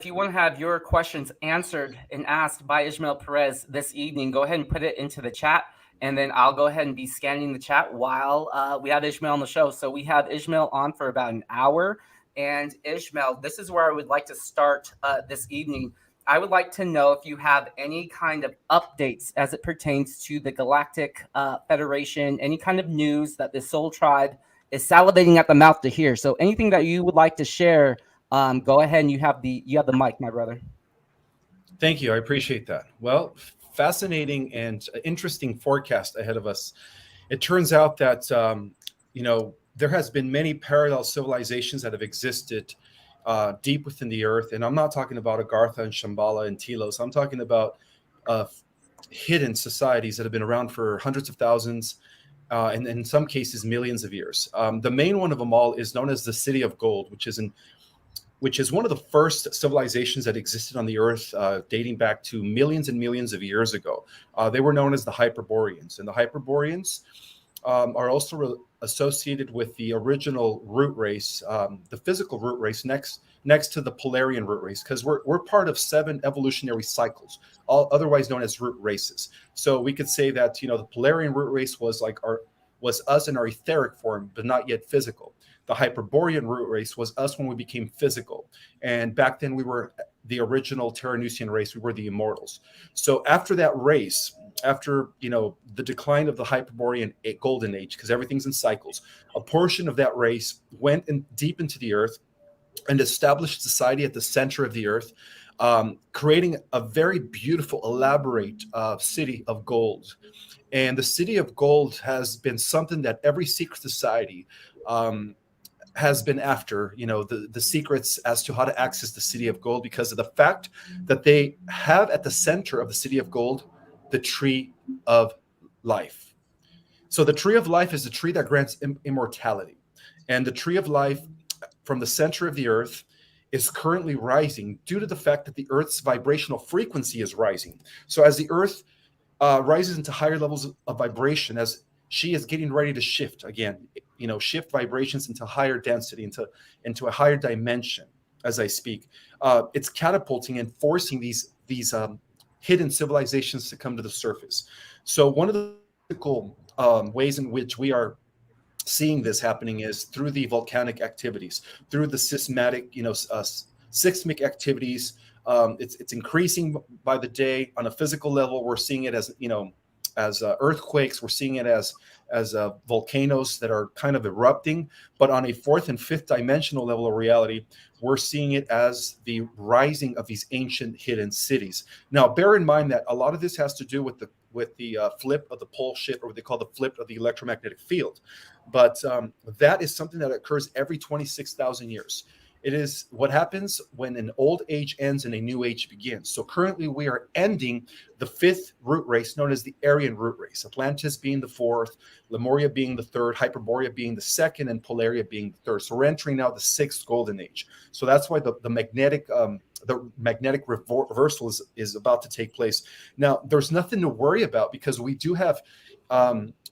if you want to have your questions answered and asked by Ismael Perez this evening, go ahead and put it into the chat. And then I'll go ahead and be scanning the chat while we have Ishmael on the show. So we have Ishmael on for about an hour. And Ishmael, this is where I would like to start this evening. I would like to know if you have any kind of updates as it pertains to the Galactic Federation, any kind of news that the Soul Tribe is salivating at the mouth to hear. So anything that you would like to share, go ahead and you have the mic, my brother. Thank you. I appreciate that. Well, fascinating and interesting forecast ahead of us. It turns out that there has been many parallel civilizations that have existed deep within the earth, and I'm not talking about Agartha and Shambhala and Telos. I'm talking about uh, hidden societies that have been around for hundreds of thousands, and in some cases millions of years. The main one of them all is known as the City of Gold, which is one of the first civilizations that existed on the earth, dating back to millions and millions of years ago. They were known as the Hyperboreans, and the Hyperboreans are also associated with the original root race, the physical root race next to the Polarian root race, because we're part of 7 evolutionary cycles, all otherwise known as root races. So we could say that the Polarian root race was was us in our etheric form, but not yet physical. The Hyperborean root race was us when we became physical. And back then we were the original Terranusian race. We were the immortals. So after that race, after the decline of the Hyperborean golden age, because everything's in cycles, a portion of that race went deep into the earth and established society at the center of the earth, creating a very beautiful, elaborate city of gold. And the city of gold has been something that every secret society has been after, the secrets as to how to access the city of gold, because of the fact that they have at the center of the city of gold the tree of life. So the tree of life is the tree that grants immortality. And the tree of life from the center of the earth is currently rising due to the fact that the earth's vibrational frequency is rising. So as the earth rises into higher levels of vibration, as she is getting ready to shift again, shift vibrations into higher density, into a higher dimension. As I speak, it's catapulting and forcing these hidden civilizations to come to the surface. So one of the ways in which we are seeing this happening is through the volcanic activities, through the seismic activities. It's increasing by the day. On a physical level, we're seeing it as earthquakes. We're seeing it as volcanoes that are kind of erupting. But on a 4th and 5th dimensional level of reality, we're seeing it as the rising of these ancient hidden cities. Now, bear in mind that a lot of this has to do with the flip of the pole shift, or what they call the flip of the electromagnetic field. But that is something that occurs every 26,000 years. It is what happens when an old age ends and a new age begins. So currently we are ending the 5th root race, known as the Aryan root race. Atlantis being the 4th, Lemuria being the 3rd, Hyperborea being the 2nd, and Polaria being the 3rd. So we're entering now the 6th golden age. So that's why the magnetic reversal is about to take place. Now, there's nothing to worry about, because we do have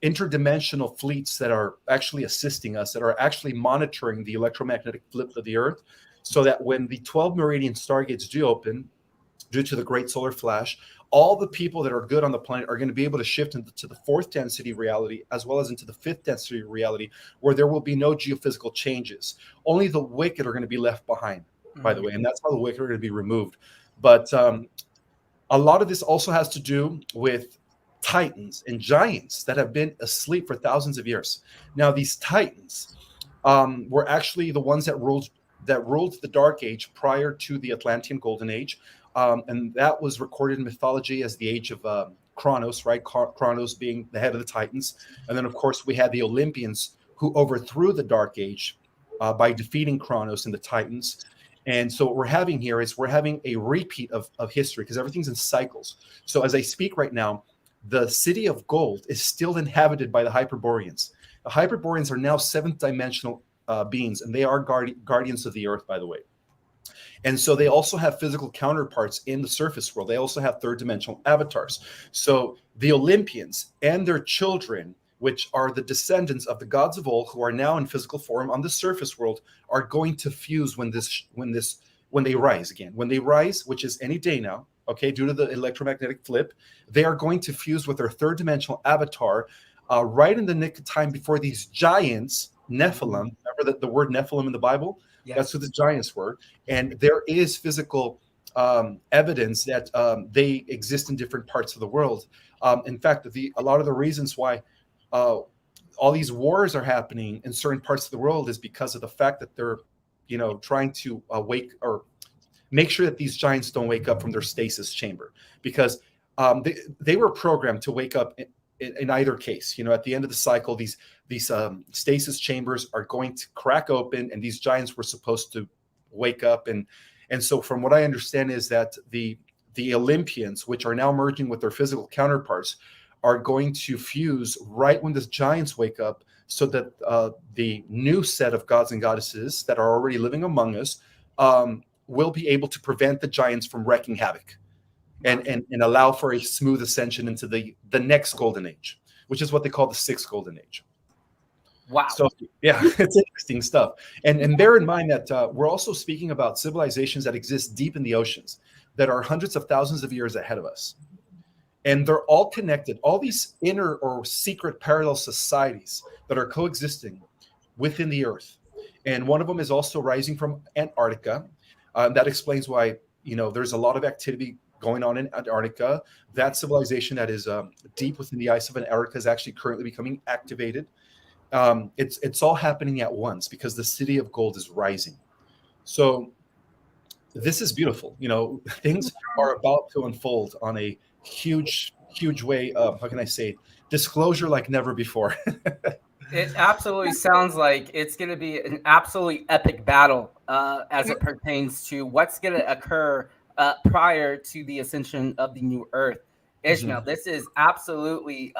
interdimensional fleets that are actually assisting us, that are actually monitoring the electromagnetic flip of the earth, so that when the 12 meridian stargates do open due to the great solar flash, all the people that are good on the planet are going to be able to shift into the 4th density reality, as well as into the 5th density reality, where there will be no geophysical changes. Only the wicked are going to be left behind, by the way, and that's how the wicked are going to be removed. But a lot of this also has to do with titans and giants that have been asleep for thousands of years. Now, these titans were actually the ones that ruled the Dark Age prior to the Atlantean Golden Age, and that was recorded in mythology as the age of Kronos, right? Kronos being the head of the Titans, and then of course we had the Olympians who overthrew the Dark Age by defeating Kronos and the Titans. And so what we're having here is we're having a repeat of history, because everything's in cycles. So as I speak right now, the city of gold is still inhabited by the Hyperboreans. The Hyperboreans are now 7th dimensional beings, and they are guardians of the earth, by the way. And so they also have physical counterparts in the surface world. They also have 3rd dimensional avatars. So the Olympians and their children, which are the descendants of the gods of old, who are now in physical form on the surface world, are going to fuse when this when they rise again. When they rise, which is any day now, okay, due to the electromagnetic flip, they are going to fuse with their third dimensional avatar right in the nick of time before these giants, Nephilim, remember the word Nephilim in the Bible? Yes. That's who the giants were. And there is physical evidence that they exist in different parts of the world. In fact, a lot of the reasons why all these wars are happening in certain parts of the world is because of the fact that they're, trying to wake or make sure that these giants don't wake up from their stasis chamber, because they were programmed to wake up in either case. At the end of the cycle, these stasis chambers are going to crack open, and these giants were supposed to wake up. And so, from what I understand, is that the Olympians, which are now merging with their physical counterparts, are going to fuse right when the giants wake up, so that the new set of gods and goddesses that are already living among us will be able to prevent the giants from wreaking havoc, and allow for a smooth ascension into the next golden age, which is what they call the sixth golden age. Wow. So yeah, it's interesting stuff. And bear in mind that we're also speaking about civilizations that exist deep in the oceans that are hundreds of thousands of years ahead of us. And they're all connected, all these inner or secret parallel societies that are coexisting within the Earth. And one of them is also rising from Antarctica. That explains why, there's a lot of activity going on in Antarctica. That civilization that is deep within the ice of Antarctica is actually currently becoming activated. It's all happening at once because the city of gold is rising. So this is beautiful. Things are about to unfold on a huge way of, how can I say, disclosure like never before. It absolutely sounds like it's going to be an absolutely epic battle as it pertains to what's going to occur prior to the ascension of the new Earth. Ishmael, this is absolutely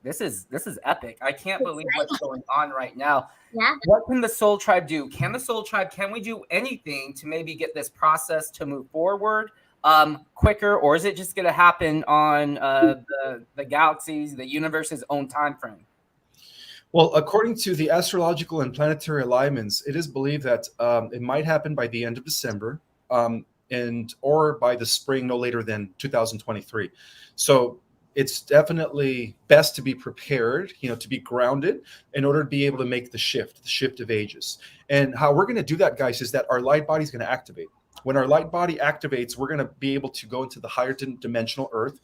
this is epic. I can't believe what's going on right now. Yeah. What can the Soul Tribe do? Can we do anything to maybe get this process to move forward quicker, or is it just going to happen on the galaxy's, the universe's own time frame? Well, according to the astrological and planetary alignments, it is believed that it might happen by the end of December, or by the spring, no later than 2023. So it's definitely best to be prepared, to be grounded in order to be able to make the shift of ages. And how we're going to do that, guys, is that our light body is going to activate. When our light body activates, we're going to be able to go into the higher dimensional Earth,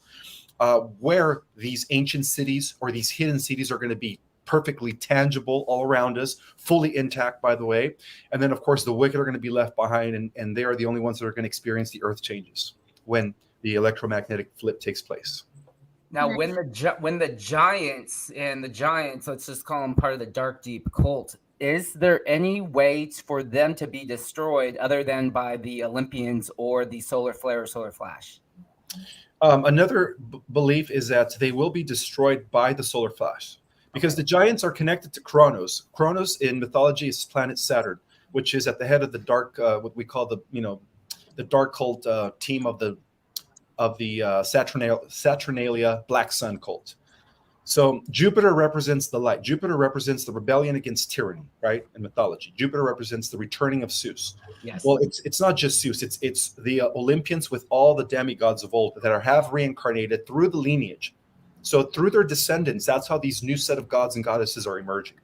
where these ancient cities or these hidden cities are going to be perfectly tangible all around us, fully intact, by the way. And then, of course, the wicked are going to be left behind, and they are the only ones that are going to experience the Earth changes when the electromagnetic flip takes place. Now, when the giants, let's just call them part of the Dark Deep cult, is there any way for them to be destroyed other than by the Olympians or the solar flare or solar flash? Another belief is that they will be destroyed by the solar flash, because the giants are connected to Kronos. Kronos in mythology is planet Saturn, which is at the head of the dark, what we call the dark cult team of the Saturnalia Black Sun cult. So Jupiter represents the light. Jupiter represents the rebellion against tyranny, right? In mythology, Jupiter represents the returning of Zeus. Yes. Well, it's not just Zeus. It's the Olympians with all the demigods of old that have reincarnated through the lineage. So through their descendants, that's how these new set of gods and goddesses are emerging.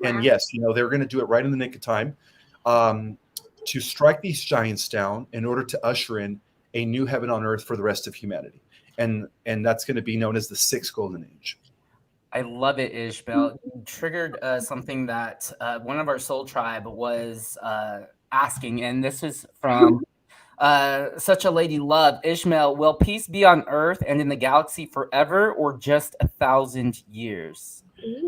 And yes, they're going to do it right in the nick of time to strike these giants down in order to usher in a new heaven on earth for the rest of humanity. And that's going to be known as the sixth golden age. I love it, Ishmael. You triggered something that one of our Soul Tribe was asking, and this is from Such a Lady Love. Ishmael, will peace be on Earth and in the galaxy forever, or just 1,000 years?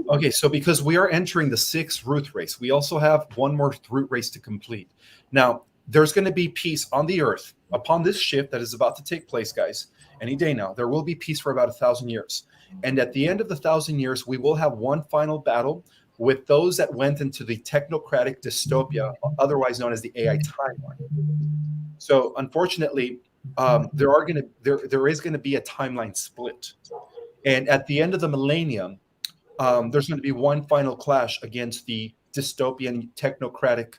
Okay, so because we are entering the sixth root race, we also have one more root race to complete. Now, there's going to be peace on the Earth upon this shift that is about to take place, guys. Any day now, there will be peace for about 1,000 years. And at the end of the 1,000 years, we will have one final battle with those that went into the technocratic dystopia, otherwise known as the AI timeline. So unfortunately, there is going to be a timeline split. And at the end of the millennium, there's going to be one final clash against the dystopian technocratic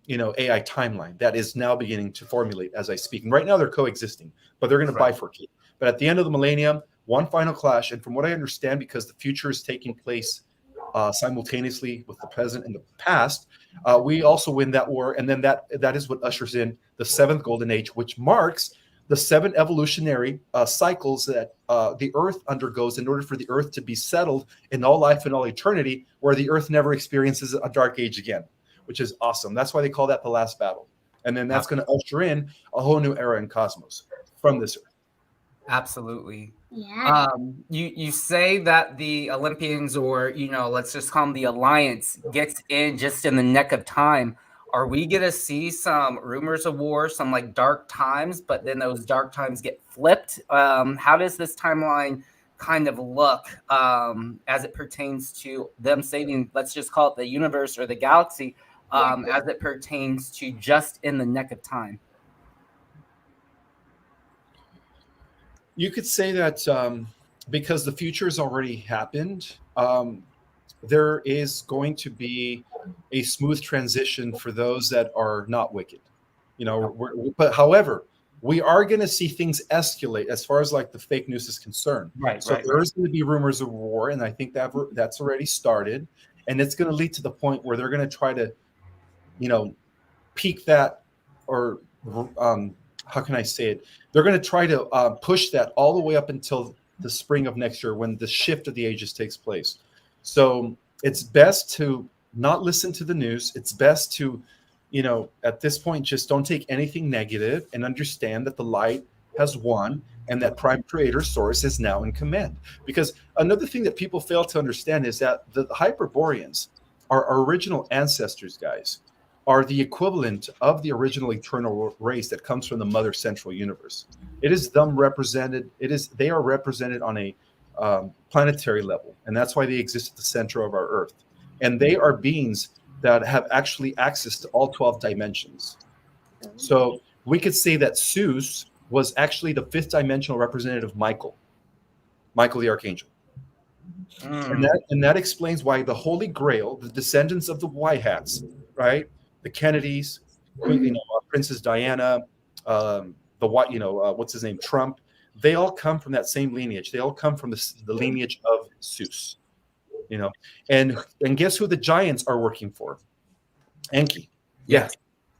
AI timeline that is now beginning to formulate as I speak. And right now they're coexisting, but they're going to bifurcate. But at the end of the millennium, one final clash. And from what I understand, because the future is taking place simultaneously with the present and the past, we also win that war. And then that is what ushers in the seventh golden age, which marks the seven evolutionary cycles that the Earth undergoes in order for the Earth to be settled in all life and all eternity, where the Earth never experiences a dark age again, which is awesome. That's why they call that the last battle. And then that's going to usher in a whole new era in cosmos from this Earth. Absolutely. Yeah. You say that the Olympians, or let's just call them the Alliance, gets in just in the neck of time. Are we gonna see some rumors of war, some like dark times, but then those dark times get flipped? How does this timeline kind of look as it pertains to them saving, let's just call it the universe or the galaxy, as it pertains to just in the neck of time? You could say that because the future has already happened, there is going to be a smooth transition for those that are not wicked. But however, we are going to see things escalate as far as like the fake news is concerned. So there's going to be rumors of war, and I think that's already started, and it's going to lead to the point where they're going to try to, peak that, or how can I say it? They're going to try to push that all the way up until the spring of next year, when the shift of the ages takes place. So it's best to not listen to the news. It's best to, at this point, just don't take anything negative and understand that the light has won and that Prime Creator Source is now in command. Because another thing that people fail to understand is that the Hyperboreans, our original ancestors, guys, are the equivalent of the original eternal race that comes from the mother central universe. It is them represented. They are represented on a planetary level, and that's why they exist at the center of our Earth. And they are beings that have actually access to all 12 dimensions. So we could say that Zeus was actually the fifth dimensional representative of Michael the Archangel. And that explains why the Holy Grail, the descendants of the White Hats, right? The Kennedys, Princess Diana, what's his name, Trump, they all come from that same lineage. They all come from the lineage of Zeus, and guess who the giants are working for? Enki. Yeah.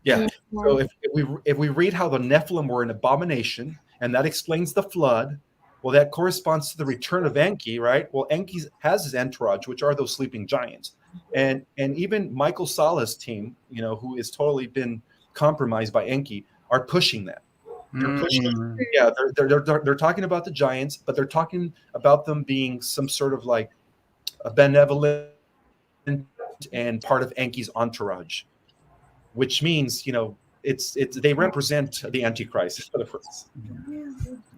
So if we read how the Nephilim were an abomination, and that explains the flood, well, that corresponds to the return of Enki, right? Well, Enki has his entourage, which are those sleeping giants. And even Michael Sala's team, who has totally been compromised by Enki, are pushing that. They're pushing. Yeah, they're talking about the giants, but they're talking about them being some sort of like a benevolent and part of Enki's entourage, which means they represent the Antichrist.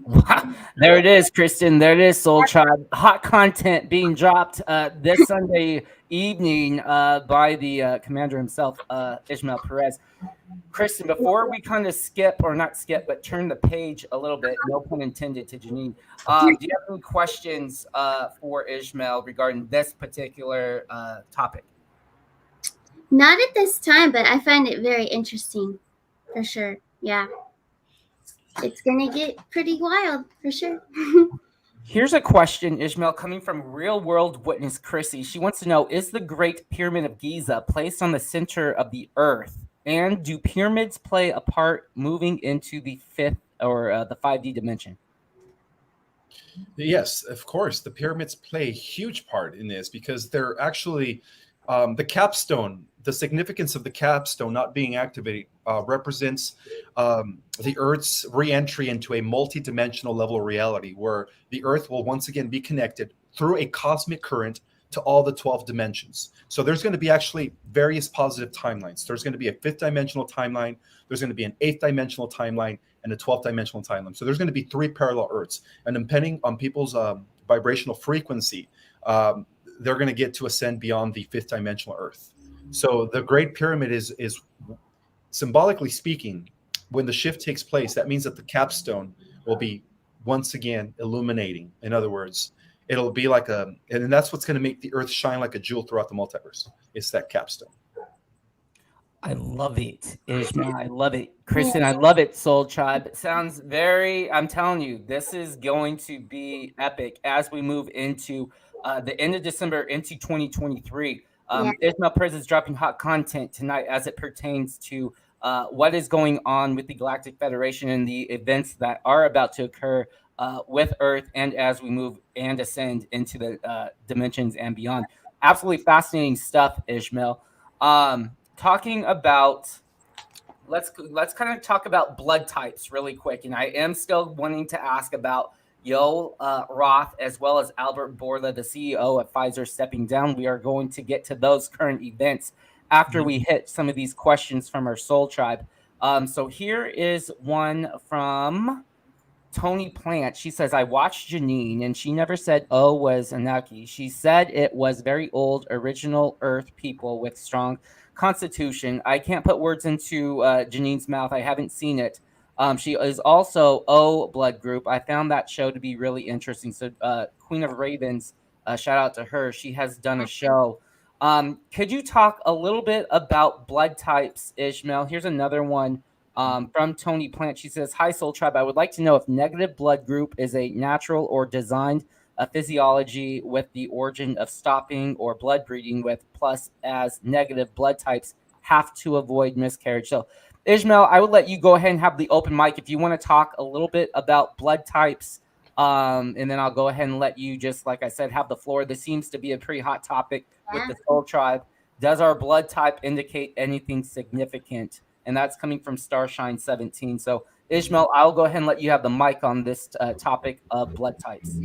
Wow. There it is, Kristen. There it is, Soul Tribe. Hot content being dropped this Sunday evening by the commander himself, Ismael Perez. Kristen, before we kind of turn the page a little bit, no pun intended to Janine, do you have any questions for Ismael regarding this particular topic? Not at this time, but I find it very interesting, for sure. Yeah. It's going to get pretty wild, for sure. Here's a question, Ismael, coming from Real World Witness Chrissy. She wants to know, is the Great Pyramid of Giza placed on the center of the Earth? And do pyramids play a part moving into the fifth or the 5D dimension? Yes, of course. The pyramids play a huge part in this because they're actually the capstone. The significance of the capstone not being activated represents the Earth's re-entry into a multi-dimensional level of reality, where the Earth will once again be connected through a cosmic current to all the 12 dimensions. So there's going to be actually various positive timelines. There's going to be a fifth dimensional timeline. There's going to be an eighth dimensional timeline and a 12th dimensional timeline. So there's going to be 3 parallel Earths. And depending on people's vibrational frequency, they're going to get to ascend beyond the fifth dimensional Earth. So the Great Pyramid is symbolically speaking, when the shift takes place, that means that the capstone will be once again illuminating. In other words, it'll be like and that's what's going to make the Earth shine like a jewel throughout the multiverse. It's that capstone. I love it, Ishmael. I love it. Yeah. Kristen, I love it, Soul Tribe. It sounds very, I'm telling you, this is going to be epic as we move into the end of December into 2023. Yeah. Ishmael Perez is dropping hot content tonight as it pertains to what is going on with the Galactic Federation and the events that are about to occur with Earth and as we move and ascend into the dimensions and beyond. Absolutely fascinating stuff, Ishmael. Talking about let's kind of talk about blood types really quick, and I am still wanting to ask about Yo Roth as well as Albert Bourla, the CEO of Pfizer, stepping down. We are going to get to those current events after we hit some of these questions from our Soul Tribe. So here is one from Tony Plant. She says, I watched Janine and she never said O was Anunnaki. She said it was very old, original Earth people with strong constitution. I can't put words into Janine's mouth. I haven't seen it. She is also O blood group. I found that show to be really interesting. So, Queen of Ravens, shout out to her. She has done a show. Could you talk a little bit about blood types, Ishmael? Here's another one from Tony Plant. She says, Hi, Soul Tribe. I would like to know if negative blood group is a natural or designed physiology with the origin of stopping or blood breeding with, plus as negative blood types have to avoid miscarriage. So, Ishmael, I would let you go ahead and have the open mic if you want to talk a little bit about blood types. And then I'll go ahead and let you just, like I said, have the floor. This seems to be a pretty hot topic with the Soul Tribe. Does our blood type indicate anything significant? And that's coming from Starshine 17. So, Ishmael, I'll go ahead and let you have the mic on this topic of blood types.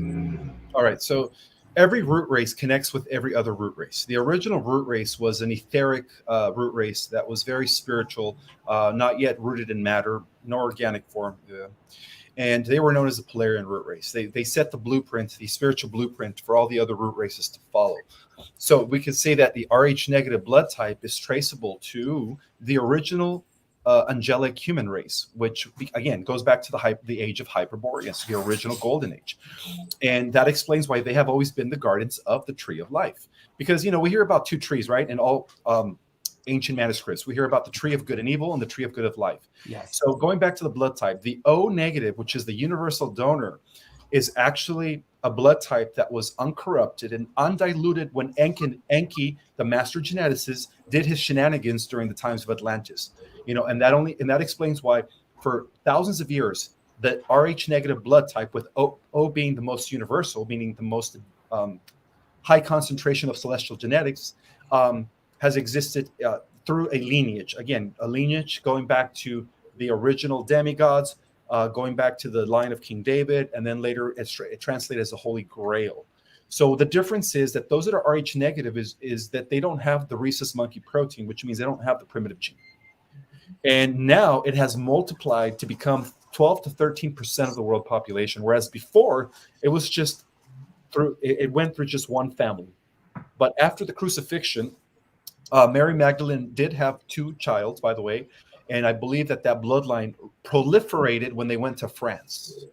All right. So every root race connects with every other root race. The original root race was an etheric root race that was very spiritual, not yet rooted in matter, nor organic form. And they were known as the Polarian root race. They set the blueprint, the spiritual blueprint for all the other root races to follow. So we could say that the Rh negative blood type is traceable to the original angelic human race, which again goes back to the age of Hyperboreans, the original golden age. And that explains why they have always been the guardians of the tree of life. Because, we hear about two trees, right? In all ancient manuscripts, we hear about the tree of good and evil and the tree of good of life. Yes. So going back to the blood type, the O negative, which is the universal donor, is actually a blood type that was uncorrupted and undiluted when Enki, the master geneticist, did his shenanigans during the times of Atlantis. And that explains why for thousands of years the Rh negative blood type, with O being the most universal, meaning the most high concentration of celestial genetics, has existed through a lineage. Again, a lineage going back to the original demigods, going back to the line of King David, and then later it translated as the Holy Grail. So the difference is that those that are Rh negative is that they don't have the rhesus monkey protein, which means they don't have the primitive gene. And now it has multiplied to become 12 to 13% of the world population, whereas before it was just it went through just one family. But after the crucifixion, Mary Magdalene did have two children, by the way, and I believe that bloodline proliferated when they went to France.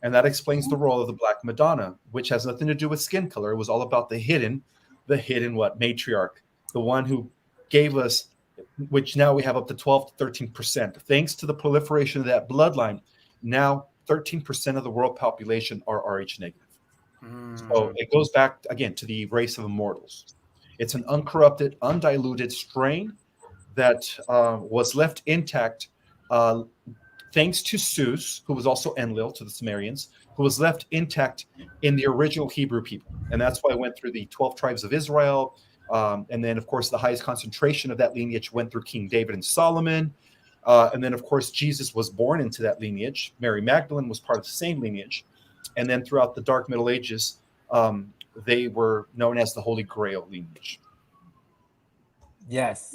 And that explains the role of the Black Madonna, which has nothing to do with skin color. It was all about the hidden matriarch, the one who gave us, which now we have up to 12 to 13%. Thanks to the proliferation of that bloodline, now 13% of the world population are Rh negative. So it goes back, again, to the race of immortals. It's an uncorrupted, undiluted strain that was left intact thanks to Zeus, who was also Enlil to the Sumerians, who was left intact in the original Hebrew people. And that's why I went through the 12 tribes of Israel. And then, of course, the highest concentration of that lineage went through King David and Solomon. And then, of course, Jesus was born into that lineage. Mary Magdalene was part of the same lineage. And then throughout the Dark Middle Ages, they were known as the Holy Grail lineage. Yes.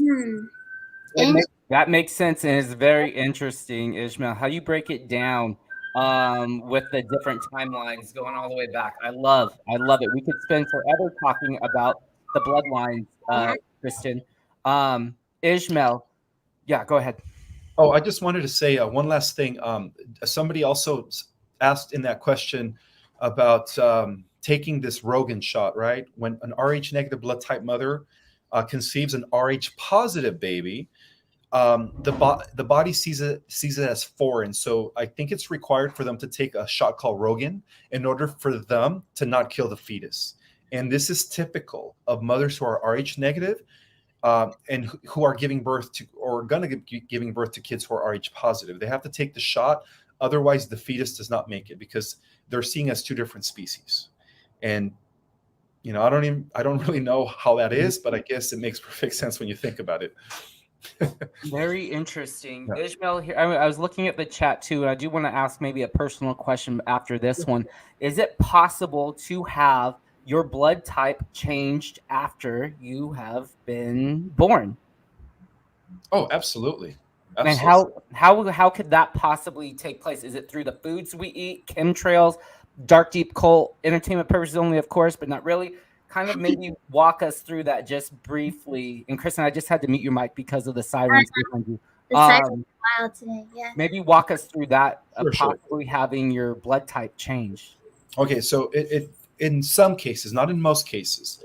That makes sense and is very interesting, Ishmael. How you break it down with the different timelines going all the way back. I love it. We could spend forever talking about the bloodlines, Kristen. Ishmael, yeah, go ahead. Oh, I just wanted to say one last thing. Somebody also asked in that question about taking this Rogan shot, right? When an Rh negative blood type mother conceives an Rh positive baby, the body sees it as foreign. So I think it's required for them to take a shot called Rogan in order for them to not kill the fetus. And this is typical of mothers who are Rh negative, and who are giving birth to, or going to be giving birth to kids who are Rh positive. They have to take the shot. Otherwise, the fetus does not make it, because they're seen as two different species. And I don't really know how that is, but I guess it makes perfect sense when you think about it. Very interesting. Yeah. Ishmael, here I was looking at the chat too, and I do want to ask maybe a personal question after this one. Is it possible to have your blood type changed after you have been born? Oh, absolutely. And how could that possibly take place? Is it through the foods we eat, chemtrails, dark, deep, cult, entertainment purposes only, of course, but not really? Kind of maybe walk us through that just briefly. And Kristen, I just had to mute your mic because of the sirens behind you. The sirens are wild today. Yeah. Maybe walk us through that, Sure. possibly having your blood type change. Okay, so it in some cases, not in most cases,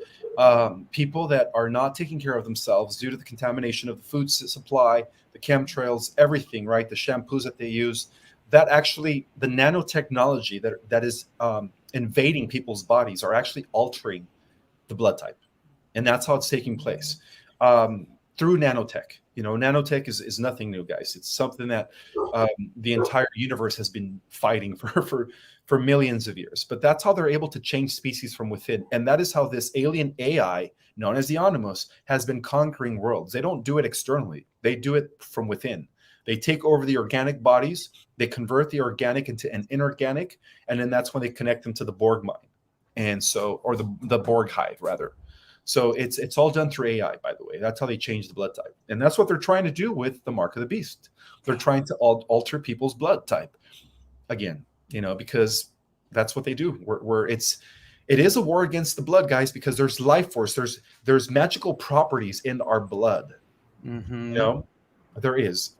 people that are not taking care of themselves due to the contamination of the food supply, the chemtrails, everything, right? The shampoos that they use, that actually the nanotechnology that is invading people's bodies are actually altering the blood type. And that's how it's taking place through nanotech. Nanotech is nothing new, guys. It's something that the entire universe has been fighting for millions of years. But that's how they're able to change species from within. And that is how this alien AI, known as the Animus, has been conquering worlds. They don't do it externally. They do it from within. They take over the organic bodies, they convert the organic into an inorganic, and then that's when they connect them to the Borg mind. And so, or the Borg hive, rather. So it's all done through AI, by the way. That's how they change the blood type. And that's what they're trying to do with the mark of the beast. They're trying to alter people's blood type. Again, because that's what they do. It is a war against the blood, guys, because there's life force. There's magical properties in our blood. Mm-hmm. There is.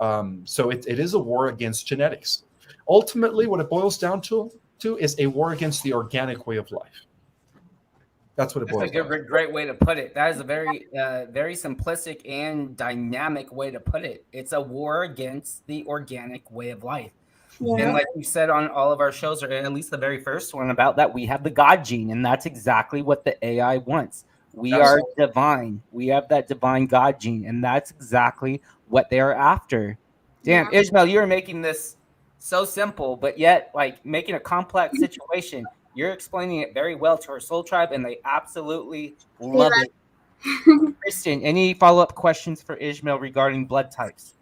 So it is a war against genetics. Ultimately, what it boils down to is a war against the organic way of life. That's what it boils down to. That's a great way to put it. That is a very, very simplistic and dynamic way to put it. It's a war against the organic way of life. Yeah. And like we said on all of our shows, or at least the very first one about that, we have the God gene, and that's exactly what the AI wants. We are divine. We have that divine God gene, and that's exactly what they are after. Damn, yeah. Ismael, you're making this so simple, but yet like making a complex situation. You're explaining it very well to our soul tribe, and they absolutely love it. Kristen, any follow-up questions for Ismael regarding blood types?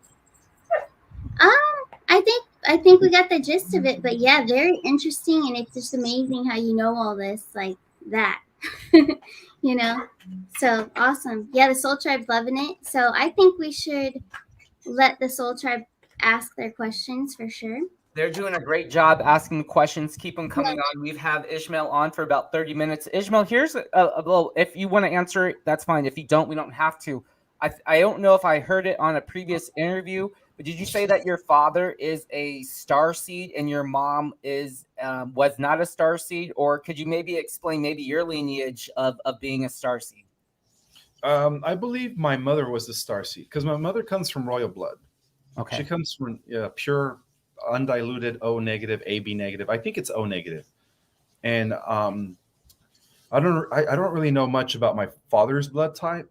I think we got the gist of it, but yeah, very interesting, and it's just amazing how you know all this like that. So awesome. Yeah, the soul tribe's loving it. So I think we should let the soul tribe ask their questions for sure. They're doing a great job asking the questions. Keep them coming on. We've had Ismael on for about 30 minutes. Ismael, here's a little, if you want to answer it, that's fine. If you don't, we don't have to. I don't know if I heard it on a previous interview, but did you say that your father is a starseed and your mom was not a starseed? Or could you maybe explain maybe your lineage of being a starseed? I believe my mother was a starseed because my mother comes from royal blood. Okay. She comes from pure undiluted O negative, AB negative. I think it's O negative. And I don't really know much about my father's blood type,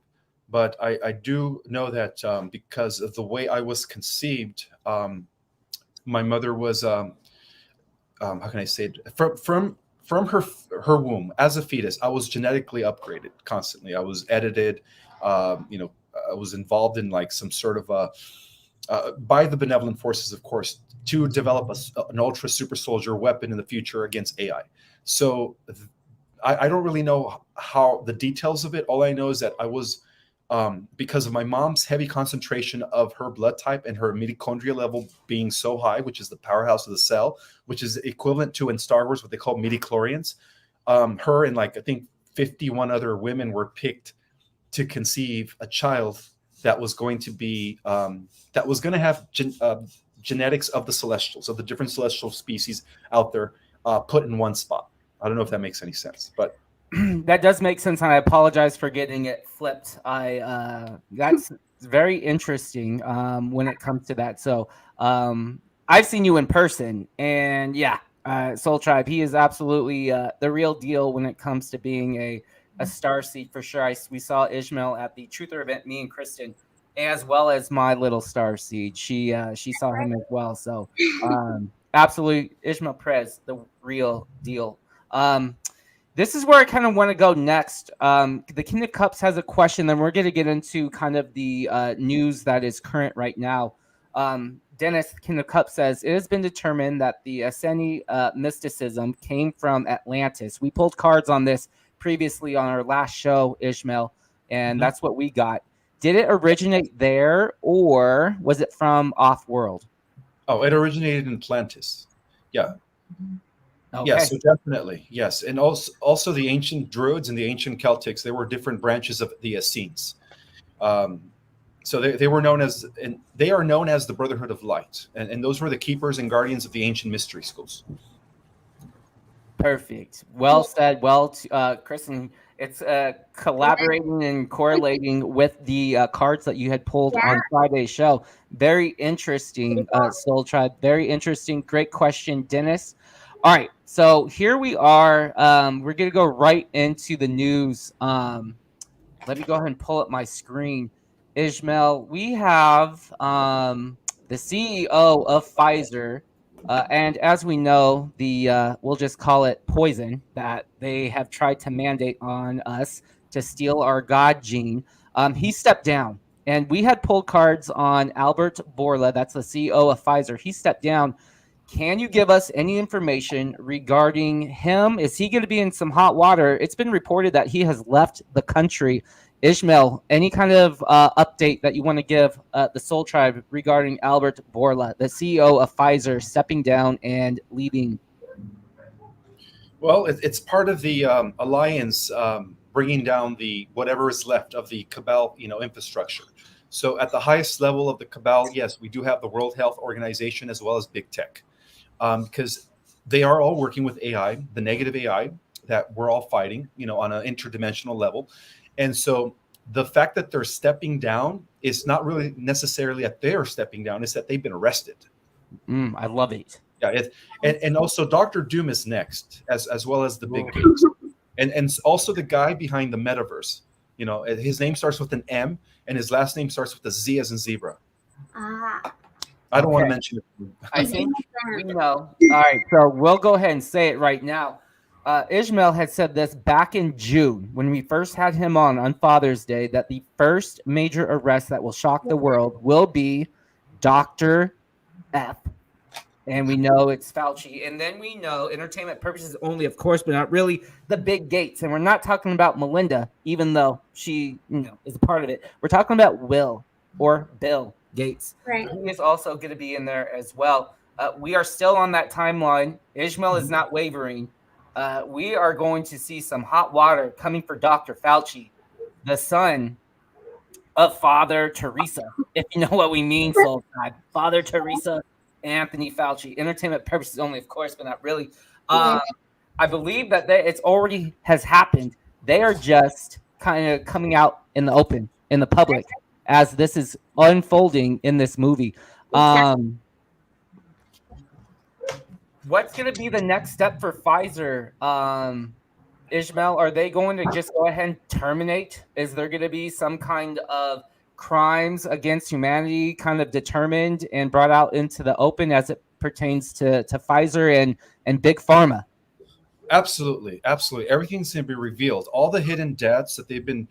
but I do know that because of the way I was conceived, my mother was how can I say it? From her womb as a fetus, I was genetically upgraded constantly. I was edited, I was involved in like some sort of by the benevolent forces, of course, to develop an ultra super soldier weapon in the future against AI. So I don't really know how the details of it. All I know is that I was, because of my mom's heavy concentration of her blood type and her mitochondria level being so high, which is the powerhouse of the cell, which is equivalent to in Star Wars what they call midichlorians. Her and like I think 51 other women were picked to conceive a child that was going to be that was going to have genetics of the celestials, of the different celestial species out there, put in one spot. I don't know if that makes any sense, but that does make sense, and I apologize for getting it flipped. That's It's very interesting when it comes to that. So I've seen you in person, and yeah, Soul Tribe, he is absolutely the real deal when it comes to being a star seed for sure. We saw Ismael at the Truther event, me and Kristen, as well as my little star seed. She saw him as well. So absolutely, Ismael Perez, the real deal. This is where I kind of want to go next. The King of Cups has a question, then we're going to get into kind of the news that is current right now. Dennis, King of Cups says, it has been determined that the Asceni mysticism came from Atlantis. We pulled cards on this previously on our last show, Ismael, and that's what we got. Did it originate there, or was it from off-world? Oh, it originated in Atlantis. Yeah. Okay. Yes, so definitely. Yes. And also the ancient Druids and the ancient Celtics, they were different branches of the Essenes. So they were known as, and they are known as the Brotherhood of Light. And those were the keepers and guardians of the ancient mystery schools. Perfect. Well said. Well, Kristen, it's collaborating and correlating with the cards that you had pulled on Friday's show. Very interesting, Soul Tribe. Very interesting. Great question, Dennis. All right. So here we are. We're going to go right into the news. Let me go ahead and pull up my screen. Ismael, we have the CEO of Pfizer. And as we know, we'll just call it poison that they have tried to mandate on us to steal our God gene. He stepped down, and we had pulled cards on Albert Bourla. That's the CEO of Pfizer. He stepped down. Can you give us any information regarding him? Is he going to be in some hot water? It's been reported that he has left the country. Ismael, any kind of update that you want to give the Soul Tribe regarding Albert Bourla, the CEO of Pfizer, stepping down and leaving? Well, it's part of the alliance bringing down the whatever is left of the cabal, infrastructure. So at the highest level of the cabal, yes, we do have the World Health Organization as well as big tech, because they are all working with AI, the negative AI that we're all fighting, on an interdimensional level. And so the fact that they're stepping down is not really necessarily that they're stepping down, it's that they've been arrested. I love it. Yeah, and also Dr. Doom is next, as well as the big gates. And also the guy behind the metaverse. His name starts with an M and his last name starts with a Z as in zebra. I don't want to mention it. I think we know. All right, so we'll go ahead and say it right now. Ismael had said this back in June when we first had him on Father's Day, that the first major arrest that will shock the world will be Dr. F. And we know it's Fauci. And then we know entertainment purposes only, of course, but not really, the big gates. And we're not talking about Melinda, even though she is a part of it. We're talking about Will or Bill Gates. Right. He is also going to be in there as well. We are still on that timeline. Ismael is not wavering. We are going to see some hot water coming for Dr. Fauci, the son of Father Teresa, if you know what we mean, Soul Tribe. Father Teresa, Anthony Fauci. Entertainment purposes only, of course, but not really. I believe that it's already has happened. They are just kind of coming out in the open, in the public, as this is unfolding in this movie. What's going to be the next step for Pfizer, Ismael? Are they going to just go ahead and terminate? Is there going to be some kind of crimes against humanity kind of determined and brought out into the open as it pertains to Pfizer and Big Pharma? Absolutely. Everything's going to be revealed. All the hidden deaths that they've been,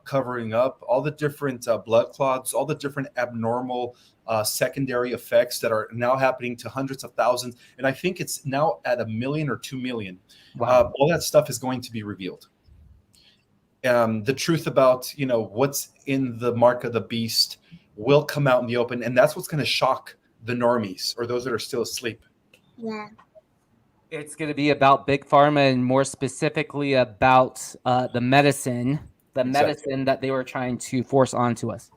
covering up, all the different blood clots, all the different abnormal secondary effects that are now happening to hundreds of thousands. And I think it's now at 1 million or 2 million. Wow. All that stuff is going to be revealed. The truth about, what's in the mark of the beast will come out in the open. And that's what's going to shock the normies or those that are still asleep. Yeah. It's going to be about Big Pharma and more specifically about the medicine that they were trying to force onto us.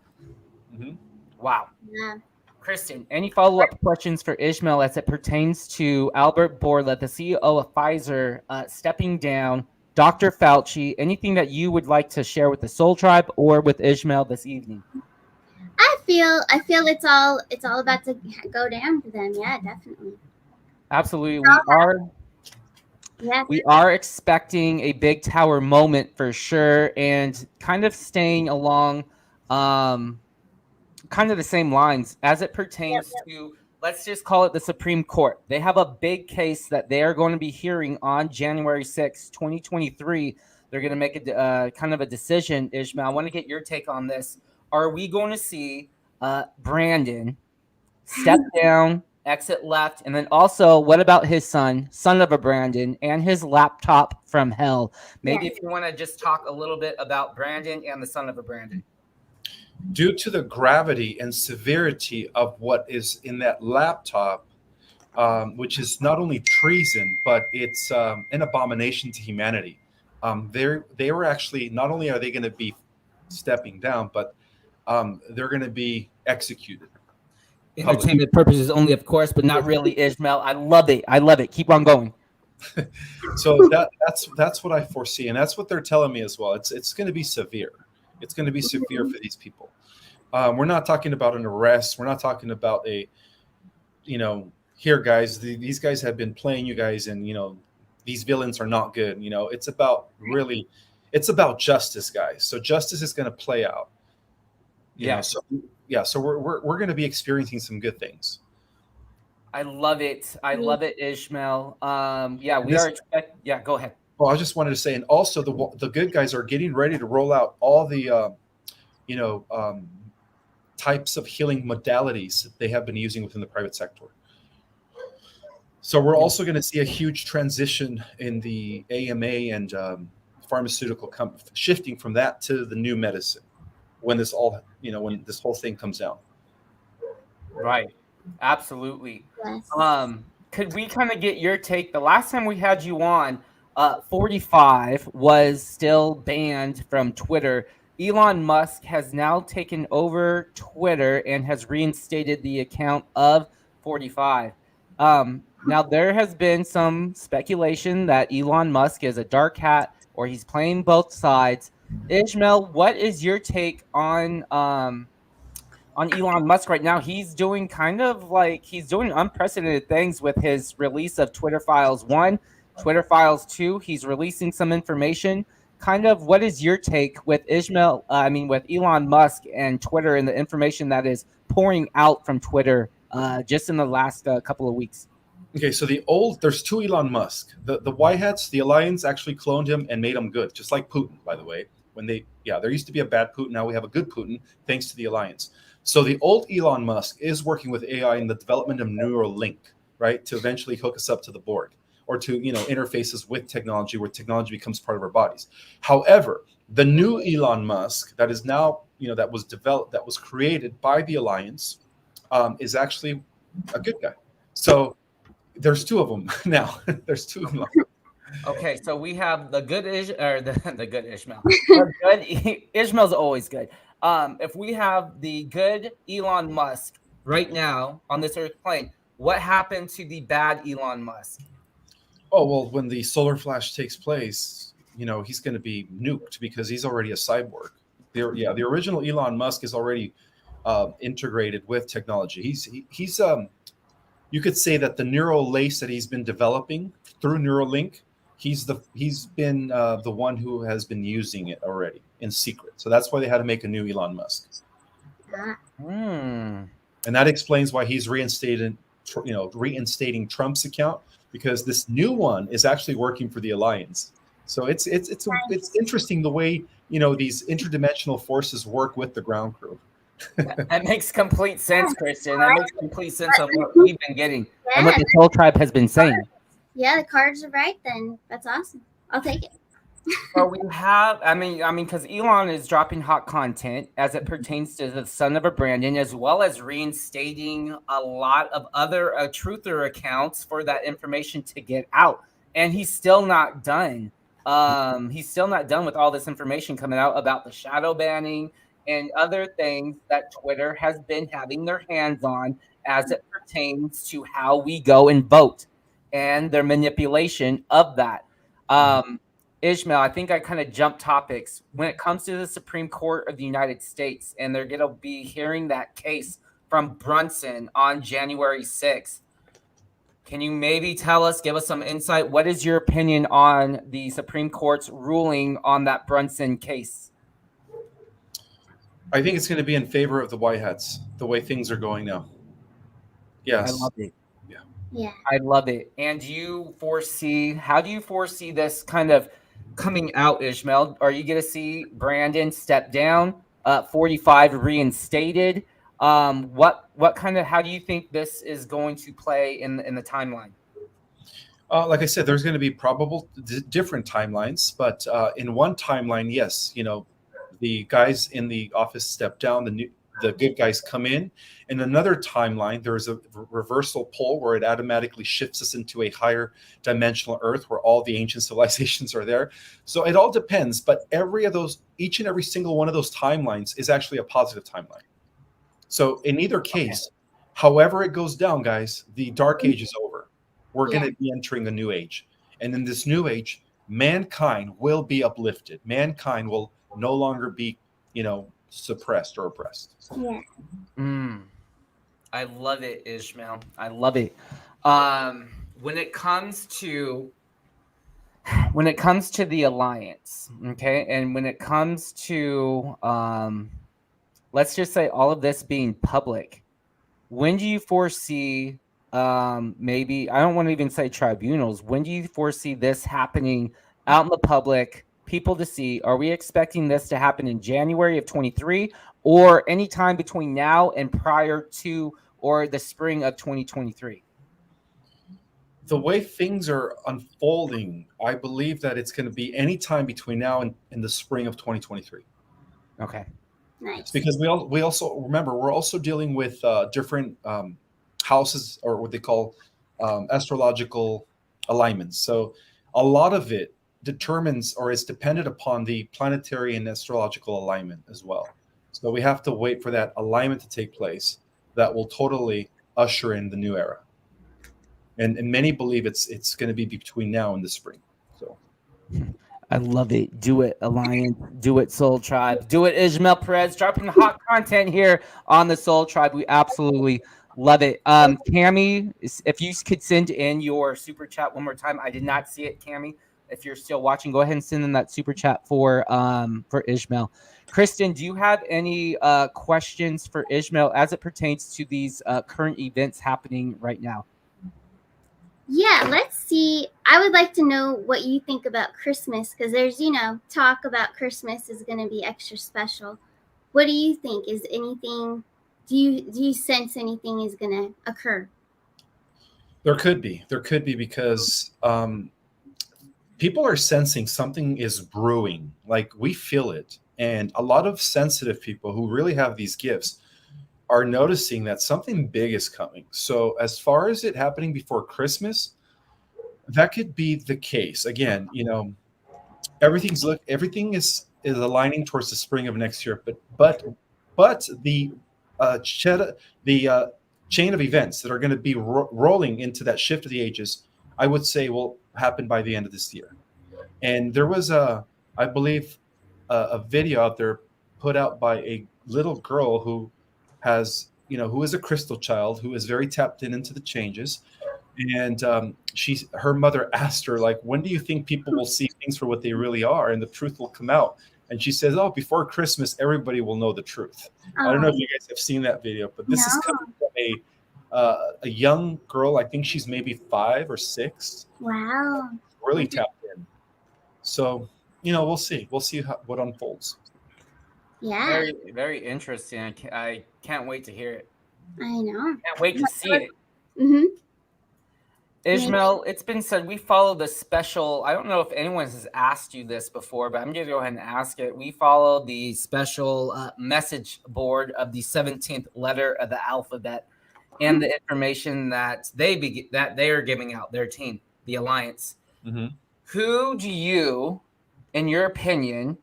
Mm-hmm. Wow. Yeah. Kristen, any follow-up questions for Ismael as it pertains to Albert Bourla, the CEO of Pfizer, stepping down, Dr. Fauci, anything that you would like to share with the Soul Tribe or with Ismael this evening? I feel it's all about to go down for them. Yeah, definitely. Absolutely, Yeah. we are expecting a big tower moment for sure, and kind of staying along, kind of the same lines as it Yep, pertains yep. to, let's just call it the Supreme Court. They have a big case that they are going to be hearing on January 6th, 2023. They're going to make a kind of a decision. Ishmael, I want to get your take on this. Are we going to see Brandon step down, exit left, and then also, what about his son of a Brandon, and his laptop from hell? Maybe Yes. if you want to just talk a little bit about Brandon and the son of a Brandon. Due to the gravity and severity of what is in that laptop, which is not only treason, but it's an abomination to humanity. They were actually, not only are they going to be stepping down, but they're going to be executed. Entertainment purposes only, of course, but not really, Ishmael. I love it. I love it. Keep on going. So that's what I foresee, and that's what they're telling me as well. It's going to be severe. It's going to be severe for these people. We're not talking about an arrest. We're not talking about a, here, guys, these guys have been playing you guys, and these villains are not good. It's about justice, guys. So justice is going to play out. So we're going to be experiencing some good things. I love it. I love it, Ishmael. Go ahead. Well, I just wanted to say, and also the good guys are getting ready to roll out all the types of healing modalities that they have been using within the private sector. So we're also going to see a huge transition in the AMA and pharmaceutical shifting from that to the new medicine when this whole thing comes down. Right. Absolutely. Yes. Could we kind of get your take? The last time we had you on, 45 was still banned from Twitter. Elon Musk has now taken over Twitter and has reinstated the account of 45. Now, there has been some speculation that Elon Musk is a dark hat or he's playing both sides. Ishmael, what is your take on Elon Musk right now? He's doing he's doing unprecedented things with his release of Twitter Files 1, Twitter Files 2. He's releasing some information. What is your take with with Elon Musk and Twitter and the information that is pouring out from Twitter just in the last couple of weeks? Okay, so there's two Elon Musk. The white hats, the alliance actually cloned him and made him good, just like Putin, by the way. There used to be a bad Putin. Now we have a good Putin, thanks to the alliance. So the old Elon Musk is working with AI in the development of Neuralink, right, to eventually hook us up to the Borg, or to interfaces with technology, where technology becomes part of our bodies. However, the new Elon Musk that is now that was created by the alliance is actually a good guy. So there's two of them now. There's two of them. Okay, so we have the good the good Ishmael. The good Ishmael's always good. If we have the good Elon Musk right now on this earth plane, what happened to the bad Elon Musk? Oh, well, when the solar flash takes place, he's going to be nuked because he's already a cyborg. The original Elon Musk is already integrated with technology. He's you could say that the neural lace that he's been developing through Neuralink, he's been the one who has been using it already in secret. So that's why they had to make a new Elon Musk. And that explains why he's reinstating Trump's account, because this new one is actually working for the alliance. So it's interesting the way these interdimensional forces work with the ground crew. That makes complete sense, Christian. That makes complete sense of what we've been getting and what the Soul Tribe has been saying. Yeah, the cards are right then. That's awesome. I'll take it. So we have, because Elon is dropping hot content as it pertains to the son of a Brandon, as well as reinstating a lot of other truther accounts for that information to get out. And he's still not done. He's still not done with all this information coming out about the shadow banning and other things that Twitter has been having their hands on as it pertains to how we go and vote and their manipulation of that. Ishmael, I think I kind of jumped topics. When it comes to the Supreme Court of the United States, and they're going to be hearing that case from Brunson on January 6th, can you maybe tell us, give us some insight? What is your opinion on the Supreme Court's ruling on that Brunson case? I think it's going to be in favor of the White Hats, the way things are going now. Yes. I love it. Yeah. I love it. And how do you foresee this kind of coming out, Ishmael? Are you going to see Brandon step down, 45 reinstated? How do you think this is going to play in the timeline? Like I said, there's going to be probable different timelines, but in one timeline, yes, the guys in the office step down, the good guys come in. In another timeline, there's a reversal pole where it automatically shifts us into a higher dimensional Earth where all the ancient civilizations are there. So it all depends, but each and every single one of those timelines is actually a positive timeline. So in either case, however it goes down, guys, the dark age is over. We're going to be entering a new age. And in this new age, mankind will be uplifted. Mankind will no longer be, suppressed or oppressed. Yeah. I love it, Ishmael. I love it. When it comes to the alliance, okay, and when it comes to let's just say all of this being public, when do you foresee maybe, I don't want to even say tribunals, when do you foresee this happening out in the public, people to see? Are we expecting this to happen in January of 23 or any time between now and prior to or the spring of 2023? The way things are unfolding, I believe that it's going to be any time between now and in the spring of 2023. Okay. Nice. Because we also remember we're also dealing with different houses, or what they call astrological alignments. So a lot of it determines or is dependent upon the planetary and astrological alignment as well. So we have to wait for that alignment to take place that will totally usher in the new era. And many believe it's going to be between now and the spring. So I love it. Do it, Alliance. Do it, Soul Tribe. Do it, Ismael Perez. Dropping hot content here on the Soul Tribe. We absolutely love it. Cammie, if you could send in your super chat one more time. I did not see it, Cammie. If you're still watching, go ahead and send in that super chat for Ismael. Kristen, do you have any questions for Ismael as it pertains to these current events happening right now? Yeah, let's see. I would like to know what you think about Christmas, because there's, talk about Christmas is going to be extra special. What do you think? Is anything, do you sense anything is going to occur? There could be because people are sensing something is brewing. Like, we feel it. And a lot of sensitive people who really have these gifts are noticing that something big is coming. So as far as it happening before Christmas, that could be the case. Again, everything is aligning towards the spring of next year. But the chain of events that are going to be rolling into that shift of the ages, I would say, will happen by the end of this year. And there was I believe, a video out there put out by a little girl who has, who is a crystal child, who is very tapped into the changes. And her mother asked her, like, when do you think people will see things for what they really are and the truth will come out? And she says, oh, before Christmas, everybody will know the truth. I don't know if you guys have seen that video, but this is coming from a young girl. I think she's maybe 5 or 6. Wow. Really tapped in. So, we'll see. We'll see what unfolds. Yeah. Very, very interesting. I can't wait to hear it. I know. Can't wait to see it. Mm-hmm. Ismael, it's been said we follow the special. I don't know if anyone has asked you this before, but I'm going to go ahead and ask it. We follow the special message board of the 17th letter of the alphabet and the information that they are giving out, their team, the Alliance. Mm-hmm. Who do you, in your opinion,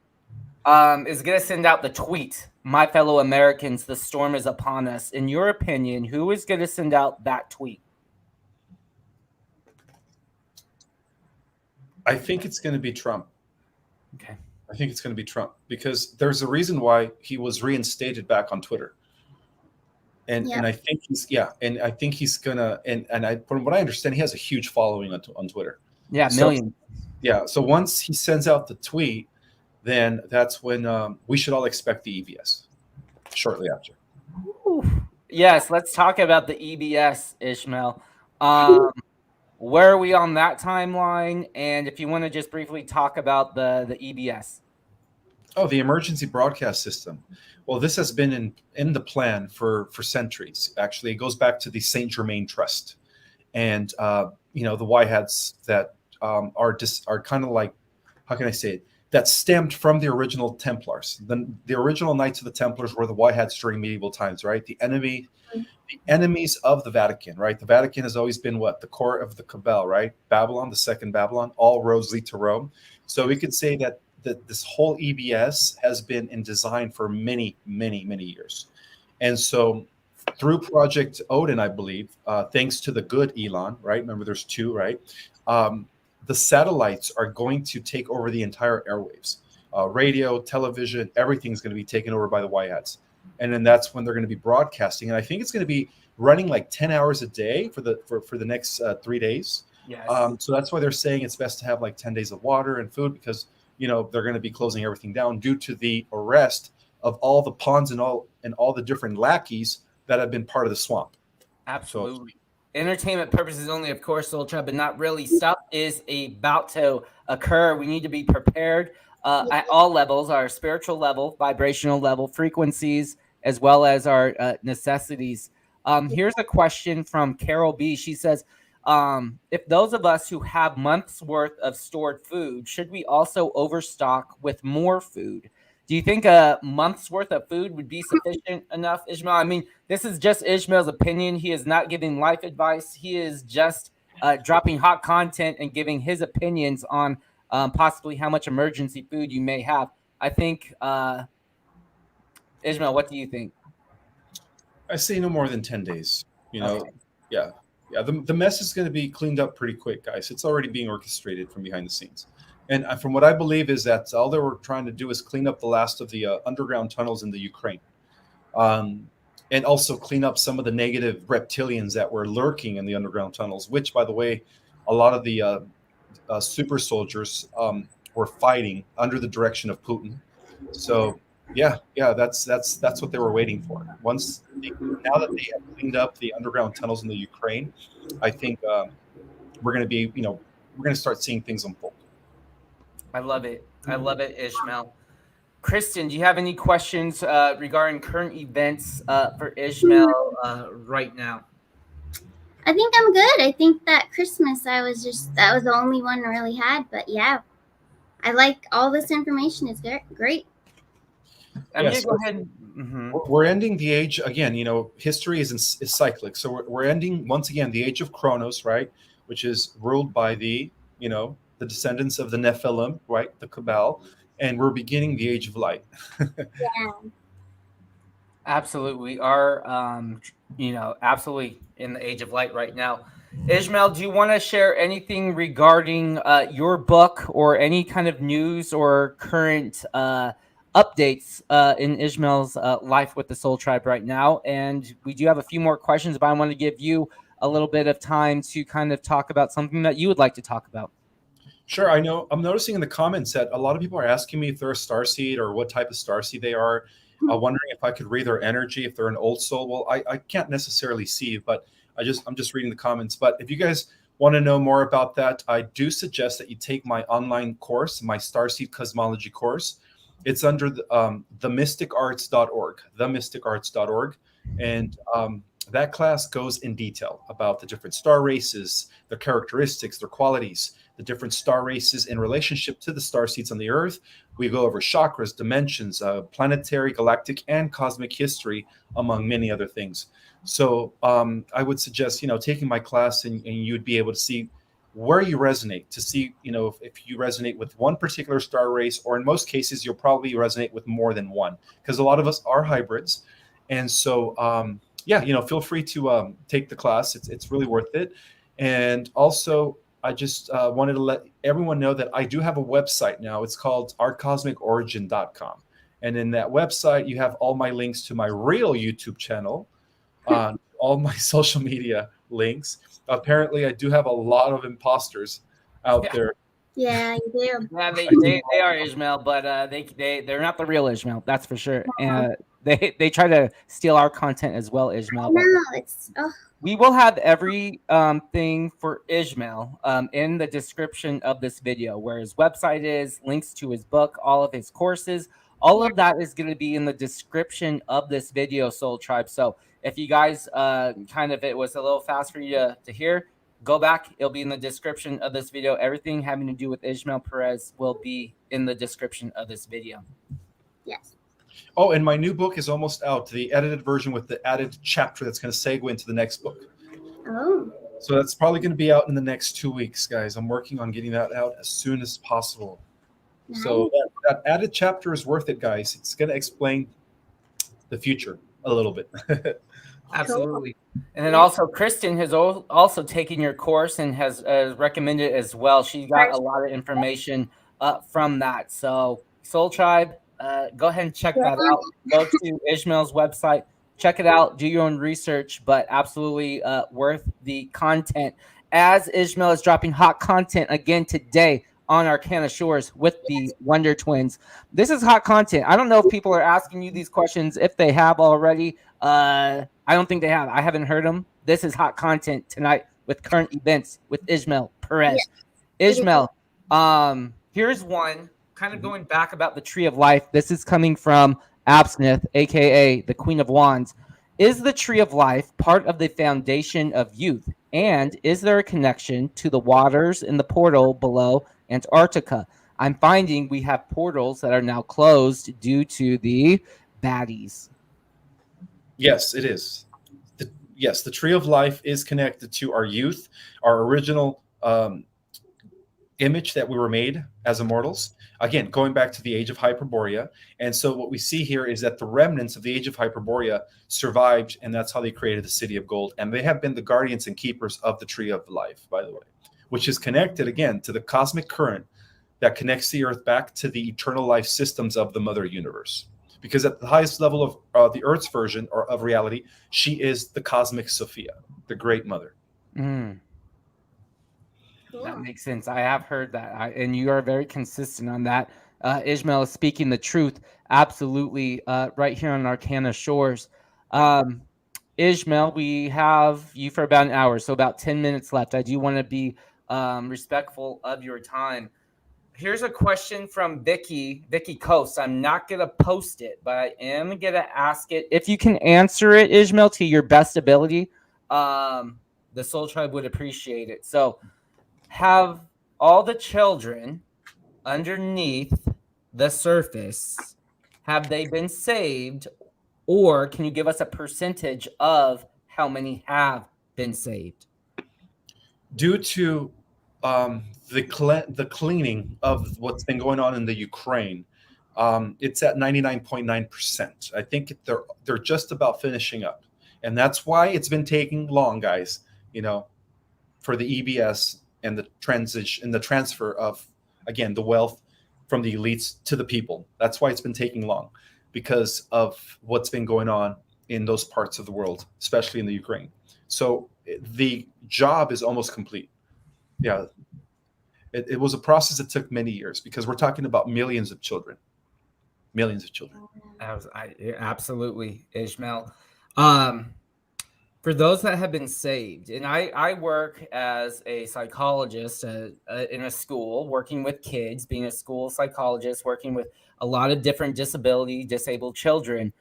is going to send out the tweet, "My fellow Americans, the storm is upon us"? In your opinion, who is going to send out that tweet? I think it's going to be Trump. think it's going to be Trump because there's a reason why he was reinstated back on Twitter. And Yep. I think and I think he's gonna from what I understand, he has a huge following on Twitter. Yeah, So, millions. yeah. So once he sends out the tweet, then that's when we should all expect the EBS shortly after. Ooh. Yes, let's talk about the EBS, Ishmael. Where are we on that timeline? And if you want to just briefly talk about the EBS. Oh, the emergency broadcast system. Well, this has been in the plan for centuries. Actually, it goes back to the Saint Germain Trust, and the white hats that are kind of like, how can I say it? That stemmed from the original Templars. The original Knights of the Templars were the white hats during medieval times, right? The enemies of the Vatican, right? The Vatican has always been what? The core of the cabal, right? Babylon, the second Babylon, all roads lead to Rome. So we could say that this whole EBS has been in design for many, many, many years. And so through Project Odin, I believe, thanks to the good Elon, right? Remember, there's two, right? The satellites are going to take over the entire airwaves. Radio, television, everything's going to be taken over by the white hats. And then that's when they're going to be broadcasting. And I think it's going to be running like 10 hours a day for the next 3 days. Yes. So that's why they're saying it's best to have like 10 days of water and food because, they're going to be closing everything down due to the arrest of all the pawns and all the different lackeys that have been part of the swamp. Absolutely. So, entertainment purposes only, of course, Soul Tribe, but not really. Stuff is about to occur. We need to be prepared at all levels, our spiritual level, vibrational level, frequencies, as well as our necessities. Here's a question from Carol B. She says, if those of us who have months worth of stored food, should we also overstock with more food? Do you think a month's worth of food would be sufficient enough, Ishmael? I mean, this is just Ishmael's opinion. He is not giving life advice. He is just dropping hot content and giving his opinions on possibly how much emergency food you may have. I think, Ishmael, what do you think? I say no more than 10 days. Okay. Yeah. The mess is going to be cleaned up pretty quick, guys. It's already being orchestrated from behind the scenes. And from what I believe is that all they were trying to do is clean up the last of the underground tunnels in the Ukraine. And also clean up some of the negative reptilians that were lurking in the underground tunnels, which, by the way, a lot of the super soldiers were fighting under the direction of Putin. So, yeah, that's what they were waiting for. Now that they have cleaned up the underground tunnels in the Ukraine, I think we're going to start seeing things unfold. I love it. I love it, Ishmael. Kristen, do you have any questions regarding current events for Ishmael right now? I think I'm good. I think that Christmas that was the only one I really had. But yeah, I like all this information. It's great. I'm going to go ahead. We're ending the age again. History is cyclic. So we're ending once again the age of Chronos, right? Which is ruled by the descendants of the Nephilim, right? The Cabal. And we're beginning the age of light. Yeah. Absolutely. We are, absolutely in the age of light right now. Ishmael, do you want to share anything regarding your book or any kind of news or current updates in Ishmael's life with the Soul Tribe right now? And we do have a few more questions, but I want to give you a little bit of time to kind of talk about something that you would like to talk about. Sure. I know. I'm noticing in the comments that a lot of people are asking me if they're a starseed or what type of starseed they are. Wondering if I could read their energy, if they're an old soul. Well, I can't necessarily see, but I'm just reading the comments. But if you guys want to know more about that, I do suggest that you take my online course, my Starseed Cosmology course. It's under themysticarts.org, themysticarts.org. And that class goes in detail about the different star races, their characteristics, their qualities, the different star races in relationship to the star seeds on the Earth. We go over chakras, dimensions, planetary, galactic, and cosmic history, among many other things. So I would suggest, taking my class and you'd be able to see where you resonate, to see, if you resonate with one particular star race, or in most cases, you'll probably resonate with more than one, because a lot of us are hybrids. And so, feel free to take the class. It's really worth it. And also, I just wanted to let everyone know that I do have a website now. It's called ourcosmicorigin.com. And in that website, you have all my links to my real YouTube channel, all my social media links. Apparently, I do have a lot of imposters out there. Yeah, you do. Yeah, they are Ismael, but they're not the real Ismael. That's for sure. And they try to steal our content as well, Ismael. But No, it's we will have every thing for Ismael in the description of this video, where his website is, links to his book, all of his courses. All of that is going to be in the description of this video, Soul Tribe. So if you guys it was a little fast for you to hear, go back. It'll be in the description of this video. Everything having to do with Ismael Perez will be in the description of this video. yes. Oh, and my new book is almost out, the edited version with the added chapter that's going to segue into the next book. Oh. So that's probably going to be out in the next 2 weeks, guys. I'm working on getting that out as soon as possible. Nice. So that added chapter is worth it, guys. It's going to explain the future a little bit. Absolutely. And then also Kristen has also taken your course and has recommended it as well. She got a lot of information from that. So Soul Tribe, go ahead and check that out. Go to Ismael's website, check it out, do your own research, but absolutely worth the content. As Ismael is dropping hot content again today on Arcana Shores with the Wonder Twins. This is hot content. I don't know if people are asking you these questions, if they have already. I don't think they have. I haven't heard them. This is hot content tonight with current events with Ismael Perez. Yeah. Ismael, here's one kind of going back about the Tree of Life. This is coming from Absnith, aka the Queen of Wands. Is the Tree of Life part of the foundation of youth? And is there a connection to the waters in the portal below Antarctica? I'm finding we have portals that are now closed due to the baddies. Yes, it is. Yes, the Tree of Life is connected to our youth, our original image that we were made as immortals. Again, going back to the age of Hyperborea. And so what we see here is that the remnants of the age of Hyperborea survived, and that's how they created the City of Gold. And they have been the guardians and keepers of the Tree of Life, by the way, which is connected, again, to the cosmic current that connects the Earth back to the eternal life systems of the Mother Universe. Because at the highest level of the Earth's version or of reality, she is the cosmic Sophia, the Great Mother. Mm. That makes sense. I have heard that, and you are very consistent on that. Ismael is speaking the truth, absolutely, right here on Arcana Shores. Ismael, we have you for about an hour, so about 10 minutes left. I do want to be respectful of your time. Here's a question from Vicky Coast. I'm not going to post it, but I am going to ask it. If you can answer it, Ismael, to your best ability, the Soul Tribe would appreciate it. So, have all the children underneath the surface, have they been saved, or can you give us a percentage of how many have been saved? Due to the cleaning of what's been going on in the Ukraine, it's at 99.9%. I think they're just about finishing up, and that's why it's been taking long, guys. You know, for the EBS and the transition and the transfer of, again, the wealth from the elites to the people. That's why it's been taking long, because of what's been going on in those parts of the world, especially in the Ukraine. So the job is almost complete. Yeah. It was a process that took many years, because we're talking about millions of children. Millions of children. Absolutely, Ishmael. For those that have been saved, and I work as a psychologist in a school, working with kids, being a school psychologist, working with a lot of different disabled children.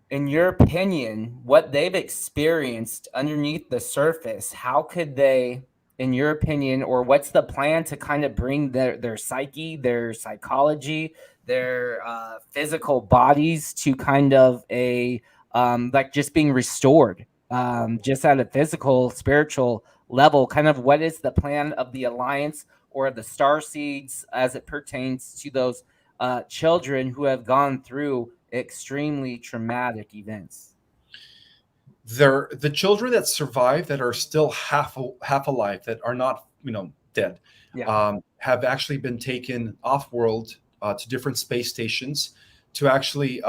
In your opinion, what they've experienced underneath the surface, how could they, in your opinion, or what's the plan to kind of bring their psyche, their psychology, their physical bodies to kind of a like just being restored, just at a physical, spiritual level? Kind of what is the plan of the Alliance or the Star Seeds as it pertains to those children who have gone through extremely traumatic events? They're the children that survive, that are still half alive, that are not, dead, Yeah. have actually been taken off world, to different space stations, to actually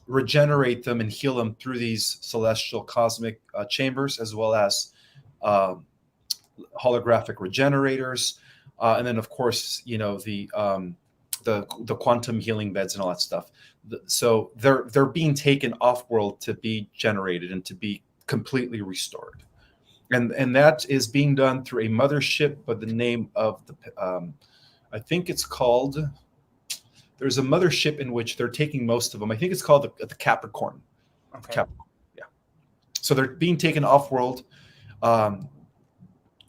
regenerate them and heal them through these celestial cosmic chambers, as well as um, holographic regenerators, and then of course, the quantum healing beds and all that stuff. So they're being taken off world to be generated and to be completely restored, and that is being done through a mothership by the name of I think it's called. There's a mothership in which they're taking most of them. I think it's called the Capricorn. Okay. Capricorn, yeah. So they're being taken off world,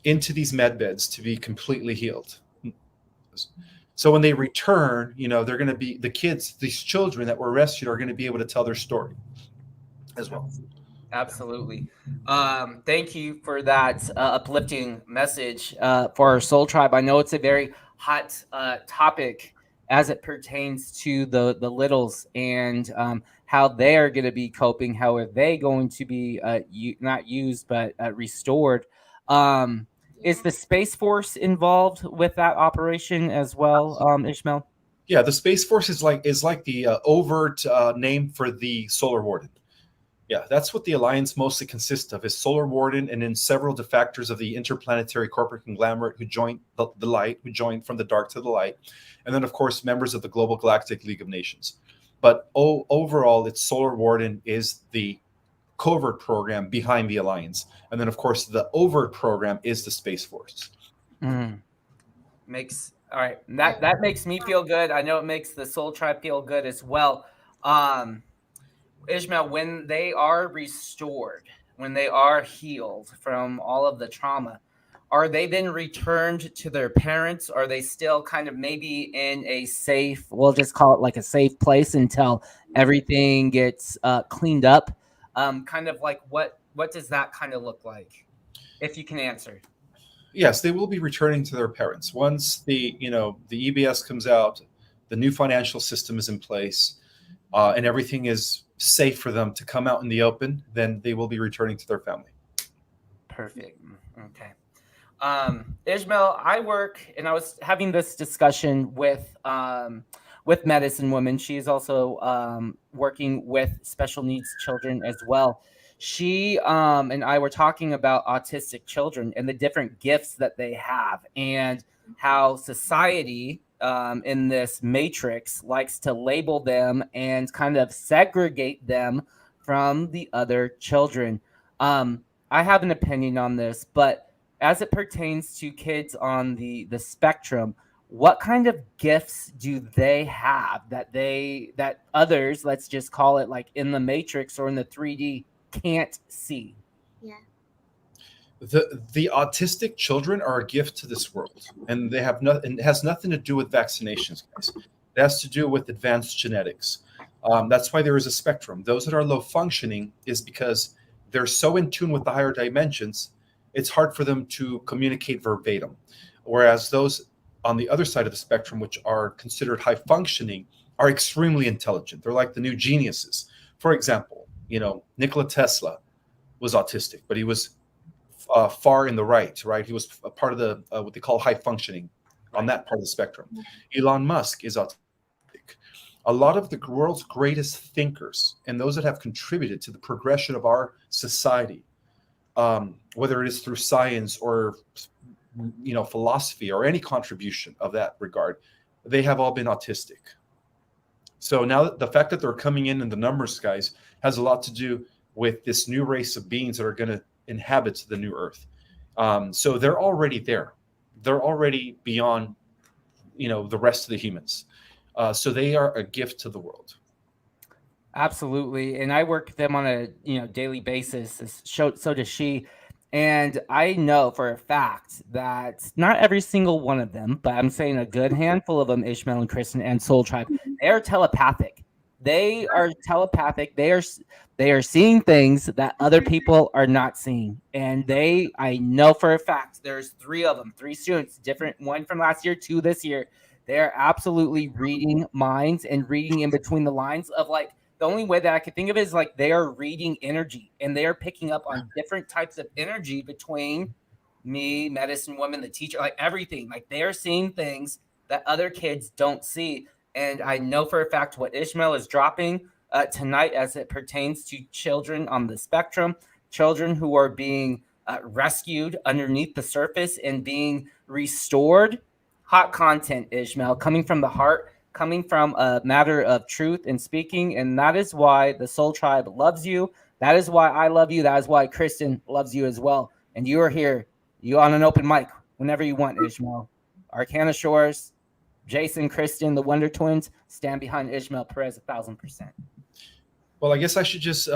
into these med beds to be completely healed. So when they return, they're going to be the kids, these children that were rescued, are going to be able to tell their story as well. Absolutely. Thank you for that uplifting message for our Soul Tribe. I know it's a very hot topic as it pertains to the littles, and how they are going to be coping. How are they going to be not used but restored? Is the Space Force involved with that operation as well, Ishmael? Yeah, the Space Force is like the overt name for the Solar Warden. Yeah, that's what the alliance mostly consists of: is Solar Warden, and then several defectors of the interplanetary corporate conglomerate who joined the light, who joined from the dark to the light, and then of course members of the Global Galactic League of Nations. But overall, it's Solar Warden is the covert program behind the alliance, and then of course the overt program is the Space Force. Makes all right. That makes me feel good. I know it makes the Soul Tribe feel good as well. Ishmael, when they are restored, when they are healed from all of the trauma, are they then returned to their parents? Are they still kind of maybe in a safe, we'll just call it like a safe place until everything gets cleaned up? Kind of like what does that kind of look like? If you can answer. Yes, they will be returning to their parents once the EBS comes out, the new financial system is in place, and everything is safe for them to come out in the open. Then they will be returning to their family. Perfect. Okay. Ismael, I work, and I was having this discussion with Medicine Woman. She is also working with special needs children as well. She and I were talking about autistic children and the different gifts that they have, and how society in this matrix likes to label them and kind of segregate them from the other children. I have an opinion on this, but as it pertains to kids on the spectrum, what kind of gifts do they have that others, let's just call it like in the matrix or in the 3D, can't see? Yeah. The autistic children are a gift to this world, and they have nothing. It has nothing to do with vaccinations, guys. It has to do with advanced genetics. That's why there is a spectrum. Those that are low functioning is because they're so in tune with the higher dimensions, it's hard for them to communicate verbatim. Whereas those on the other side of the spectrum, which are considered high functioning, are extremely intelligent. They're like the new geniuses. For example, Nikola Tesla was autistic, but he was far in the right. He was a part of the what they call high functioning on that part of the spectrum. Elon Musk is autistic. A lot of the world's greatest thinkers and those that have contributed to the progression of our society, whether it is through science or philosophy or any contribution of that regard, they have all been autistic. So now the fact that they're coming in the numbers, guys, has a lot to do with this new race of beings that are going to inhabit the new Earth. So they're already there. They're already beyond, the rest of the humans. So they are a gift to the world. Absolutely, and I work with them on a daily basis. So does she, and I know for a fact that not every single one of them, but I'm saying a good handful of them, Ishmael and Kristen and Soul Tribe, they are telepathic. They are telepathic. They are seeing things that other people are not seeing, and I know for a fact there's 3 of them, 3 students, different, one from last year, 2 this year. They are absolutely reading minds and reading in between the lines of like the only way that I could think of it is like they are reading energy and they are picking up on different types of energy between me, medicine woman, the teacher, like everything. Like they are seeing things that other kids don't see. And I know for a fact what Ishmael is dropping tonight as it pertains to children on the spectrum, children who are being rescued underneath the surface and being restored. Hot content, Ishmael, coming from the heart, coming from a matter of truth and speaking. And that is why the Soul Tribe loves you. That is why I love you. That is why Kristen loves you as well. And you are here. You on an open mic whenever you want, Ishmael. Arcana Shores, Jason, Kristen, the Wonder Twins stand behind Ismael Perez 1,000%. Well, I guess I should just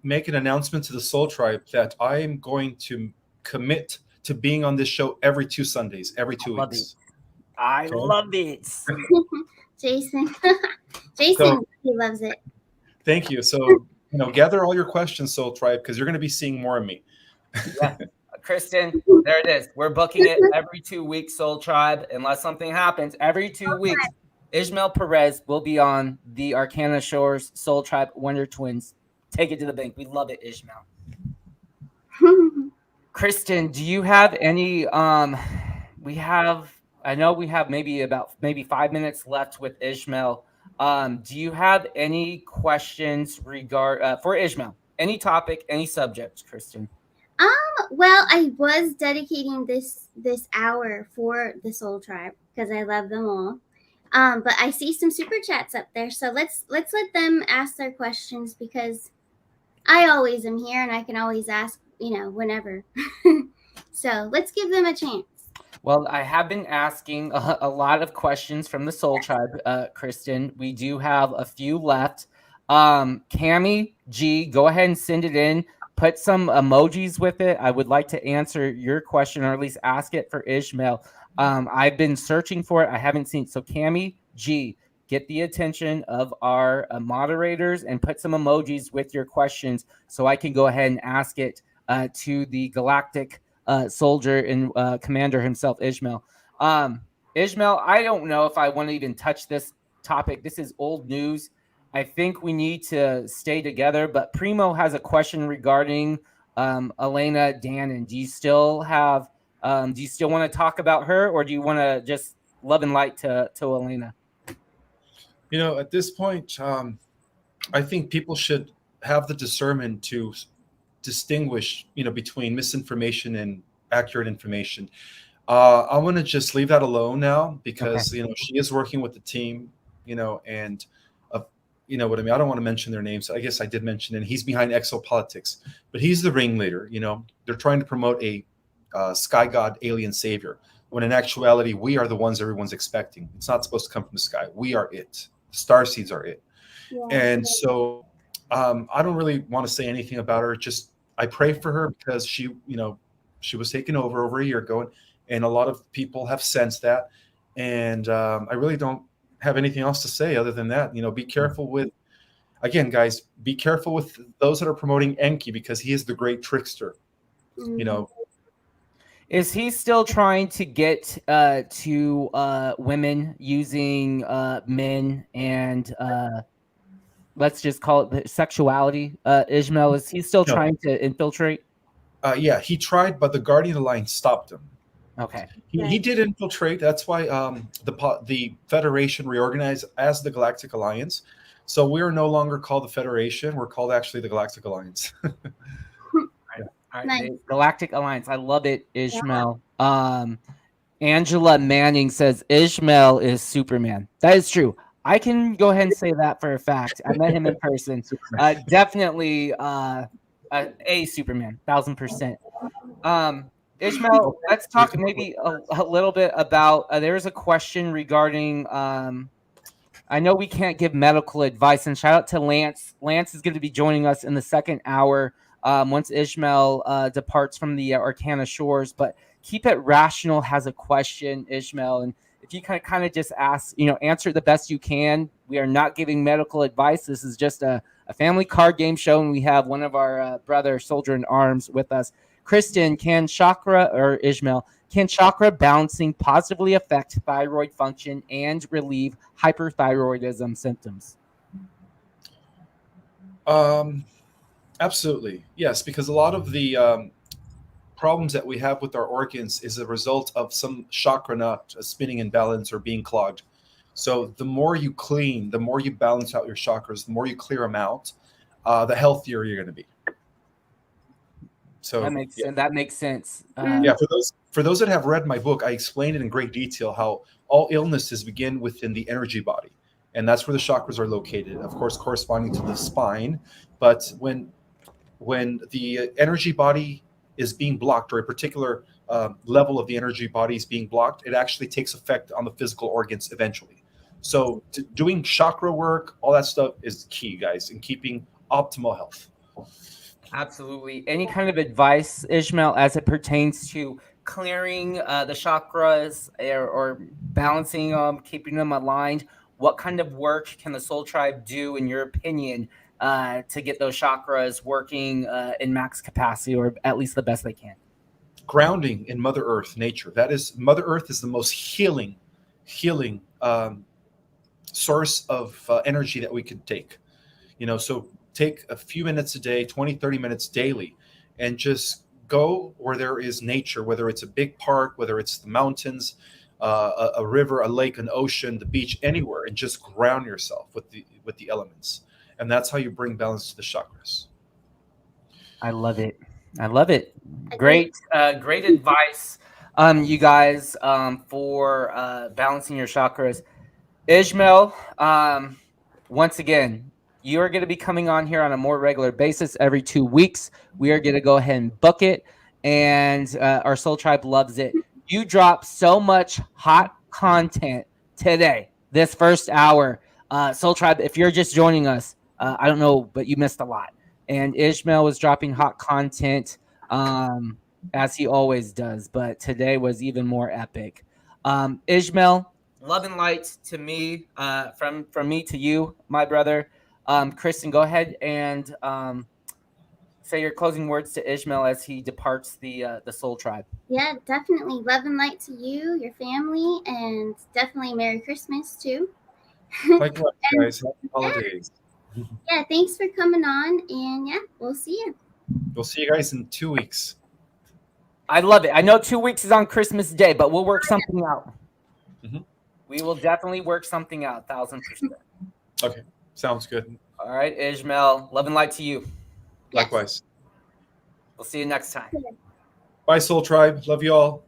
make an announcement to the Soul Tribe that I am going to commit to being on this show every 2 Sundays, every 2 weeks. I love it. Jason, So, he loves it. thank you. So, gather all your questions, Soul Tribe, because you're going to be seeing more of me. Yeah. Kristen, there it is. We're booking it every 2 weeks, Soul Tribe. Unless something happens, every 2 weeks, Ismael Perez will be on the Arcana Shores Soul Tribe Wonder Twins. Take it to the bank. We love it, Ishmael. Kristen, do you have any I know we have maybe 5 minutes left with Ishmael. Do you have any questions for Ishmael? Any topic, any subject, Kristen? Well, I was dedicating this hour for the Soul Tribe because I love them all. But I see some super chats up there, so let's let them ask their questions because I always am here and I can always ask, whenever. So let's give them a chance. Well, I have been asking a lot of questions from the Soul Tribe, Kristen. We do have a few left. Cami G, go ahead and send it in. Put some emojis with it. I would like to answer your question or at least ask it for Ishmael. I've been searching for it. I haven't seen it. So Cami G, get the attention of our moderators and put some emojis with your questions so I can go ahead and ask it to the galactic soldier and commander himself, Ishmael. Ishmael, I don't know if I want to even touch this topic. This is old news. I think we need to stay together. But Primo has a question regarding Elena Dannon. Do you still want to talk about her, or do you want to just love and light to Elena? At this point, I think people should have the discernment to distinguish, between misinformation and accurate information. I want to just leave that alone now because, she is working with the team, and what I mean? I don't want to mention their names. I guess I did mention it. He's behind exopolitics, but he's the ringleader. They're trying to promote a sky god alien savior, when in actuality, we are the ones everyone's expecting. It's not supposed to come from the sky. We are it. Star seeds are it. Yeah. And so I don't really want to say anything about her. Just I pray for her because she was taken over a year ago, and a lot of people have sensed that. And I really don't have anything else to say other than that. Be careful with, again, guys, be careful with those that are promoting Enki because he is the great trickster. Is he still trying to get to women using men and let's just call it sexuality? Ishmael, is he still trying to infiltrate? Yeah, he tried, but the Guardian Alliance stopped him. Okay. He did infiltrate. That's why the Federation reorganized as the Galactic Alliance. So we are no longer called the Federation. We're called actually the Galactic Alliance. All right. Nice. Galactic Alliance. I love it, Ishmael. Yeah. Angela Manning says Ishmael is Superman. That is true. I can go ahead and say that for a fact. I met him in person. Definitely a Superman, 1,000%. Ishmael, let's talk maybe a little bit about. There's a question regarding. I know we can't give medical advice, and shout out to Lance. Lance is going to be joining us in the second hour once Ishmael departs from the Arcana Shores. But Keep It Rational has a question, Ishmael, and if you kind of just answer the best you can. We are not giving medical advice. This is just a family card game show, and we have one of our brother soldier in arms with us. Kristen, can chakra balancing positively affect thyroid function and relieve hyperthyroidism symptoms? Um, Absolutely, yes, because a lot of the problems that we have with our organs is a result of some chakra not spinning in balance or being clogged. So the more you clean, the more you balance out your chakras, the more you clear them out, the healthier you're going to be. So yeah, That makes sense. yeah. For those that have read my book, I explained it in great detail how all illnesses begin within the energy body, and that's where the chakras are located. Of course, corresponding to the spine, but when the energy body is being blocked, or a particular level of the energy body is being blocked, it actually takes effect on the physical organs eventually. So doing chakra work, all that stuff is key, guys, in keeping optimal health. Absolutely. Any kind of advice, Ishmael, as it pertains to clearing the chakras, or balancing them, keeping them aligned? What kind of work can the Soul Tribe do, in your opinion, to get those chakras working in max capacity, or at least the best they can? Grounding in Mother Earth, nature. That is, Mother Earth is the most healing source of energy that we could take. So take a few minutes a day, 20, 30 minutes daily, and just go where there is nature, whether it's a big park, whether it's the mountains, a river, a lake, an ocean, the beach, anywhere, and just ground yourself with the elements. And that's how you bring balance to the chakras. I love it. I love it. Great advice, you guys, for balancing your chakras. Ishmael, once again, you are going to be coming on here on a more regular basis every 2 weeks. We are going to go ahead and book it, and our Soul Tribe loves it. You dropped so much hot content today, this first hour. Soul Tribe, if you're just joining us, I don't know, but you missed a lot. And Ishmael was dropping hot content, as he always does, but today was even more epic. Ishmael, love and light to me, from me to you, my brother. Kristen, go ahead and say your closing words to Ishmael as he departs the Soul Tribe. Yeah, definitely love and light to you, your family, and definitely Merry Christmas too. Likewise, guys. Happy holidays. Yeah, thanks for coming on, and yeah, we'll see you. We'll see you guys in 2 weeks. I love it. I know 2 weeks is on Christmas Day, but we'll work something out. Mm-hmm. We will definitely work something out, 1,000%. Okay, sounds good. All right, Ishmael, love and light to you. Likewise. We'll see you next time. Bye, Soul Tribe. Love you all.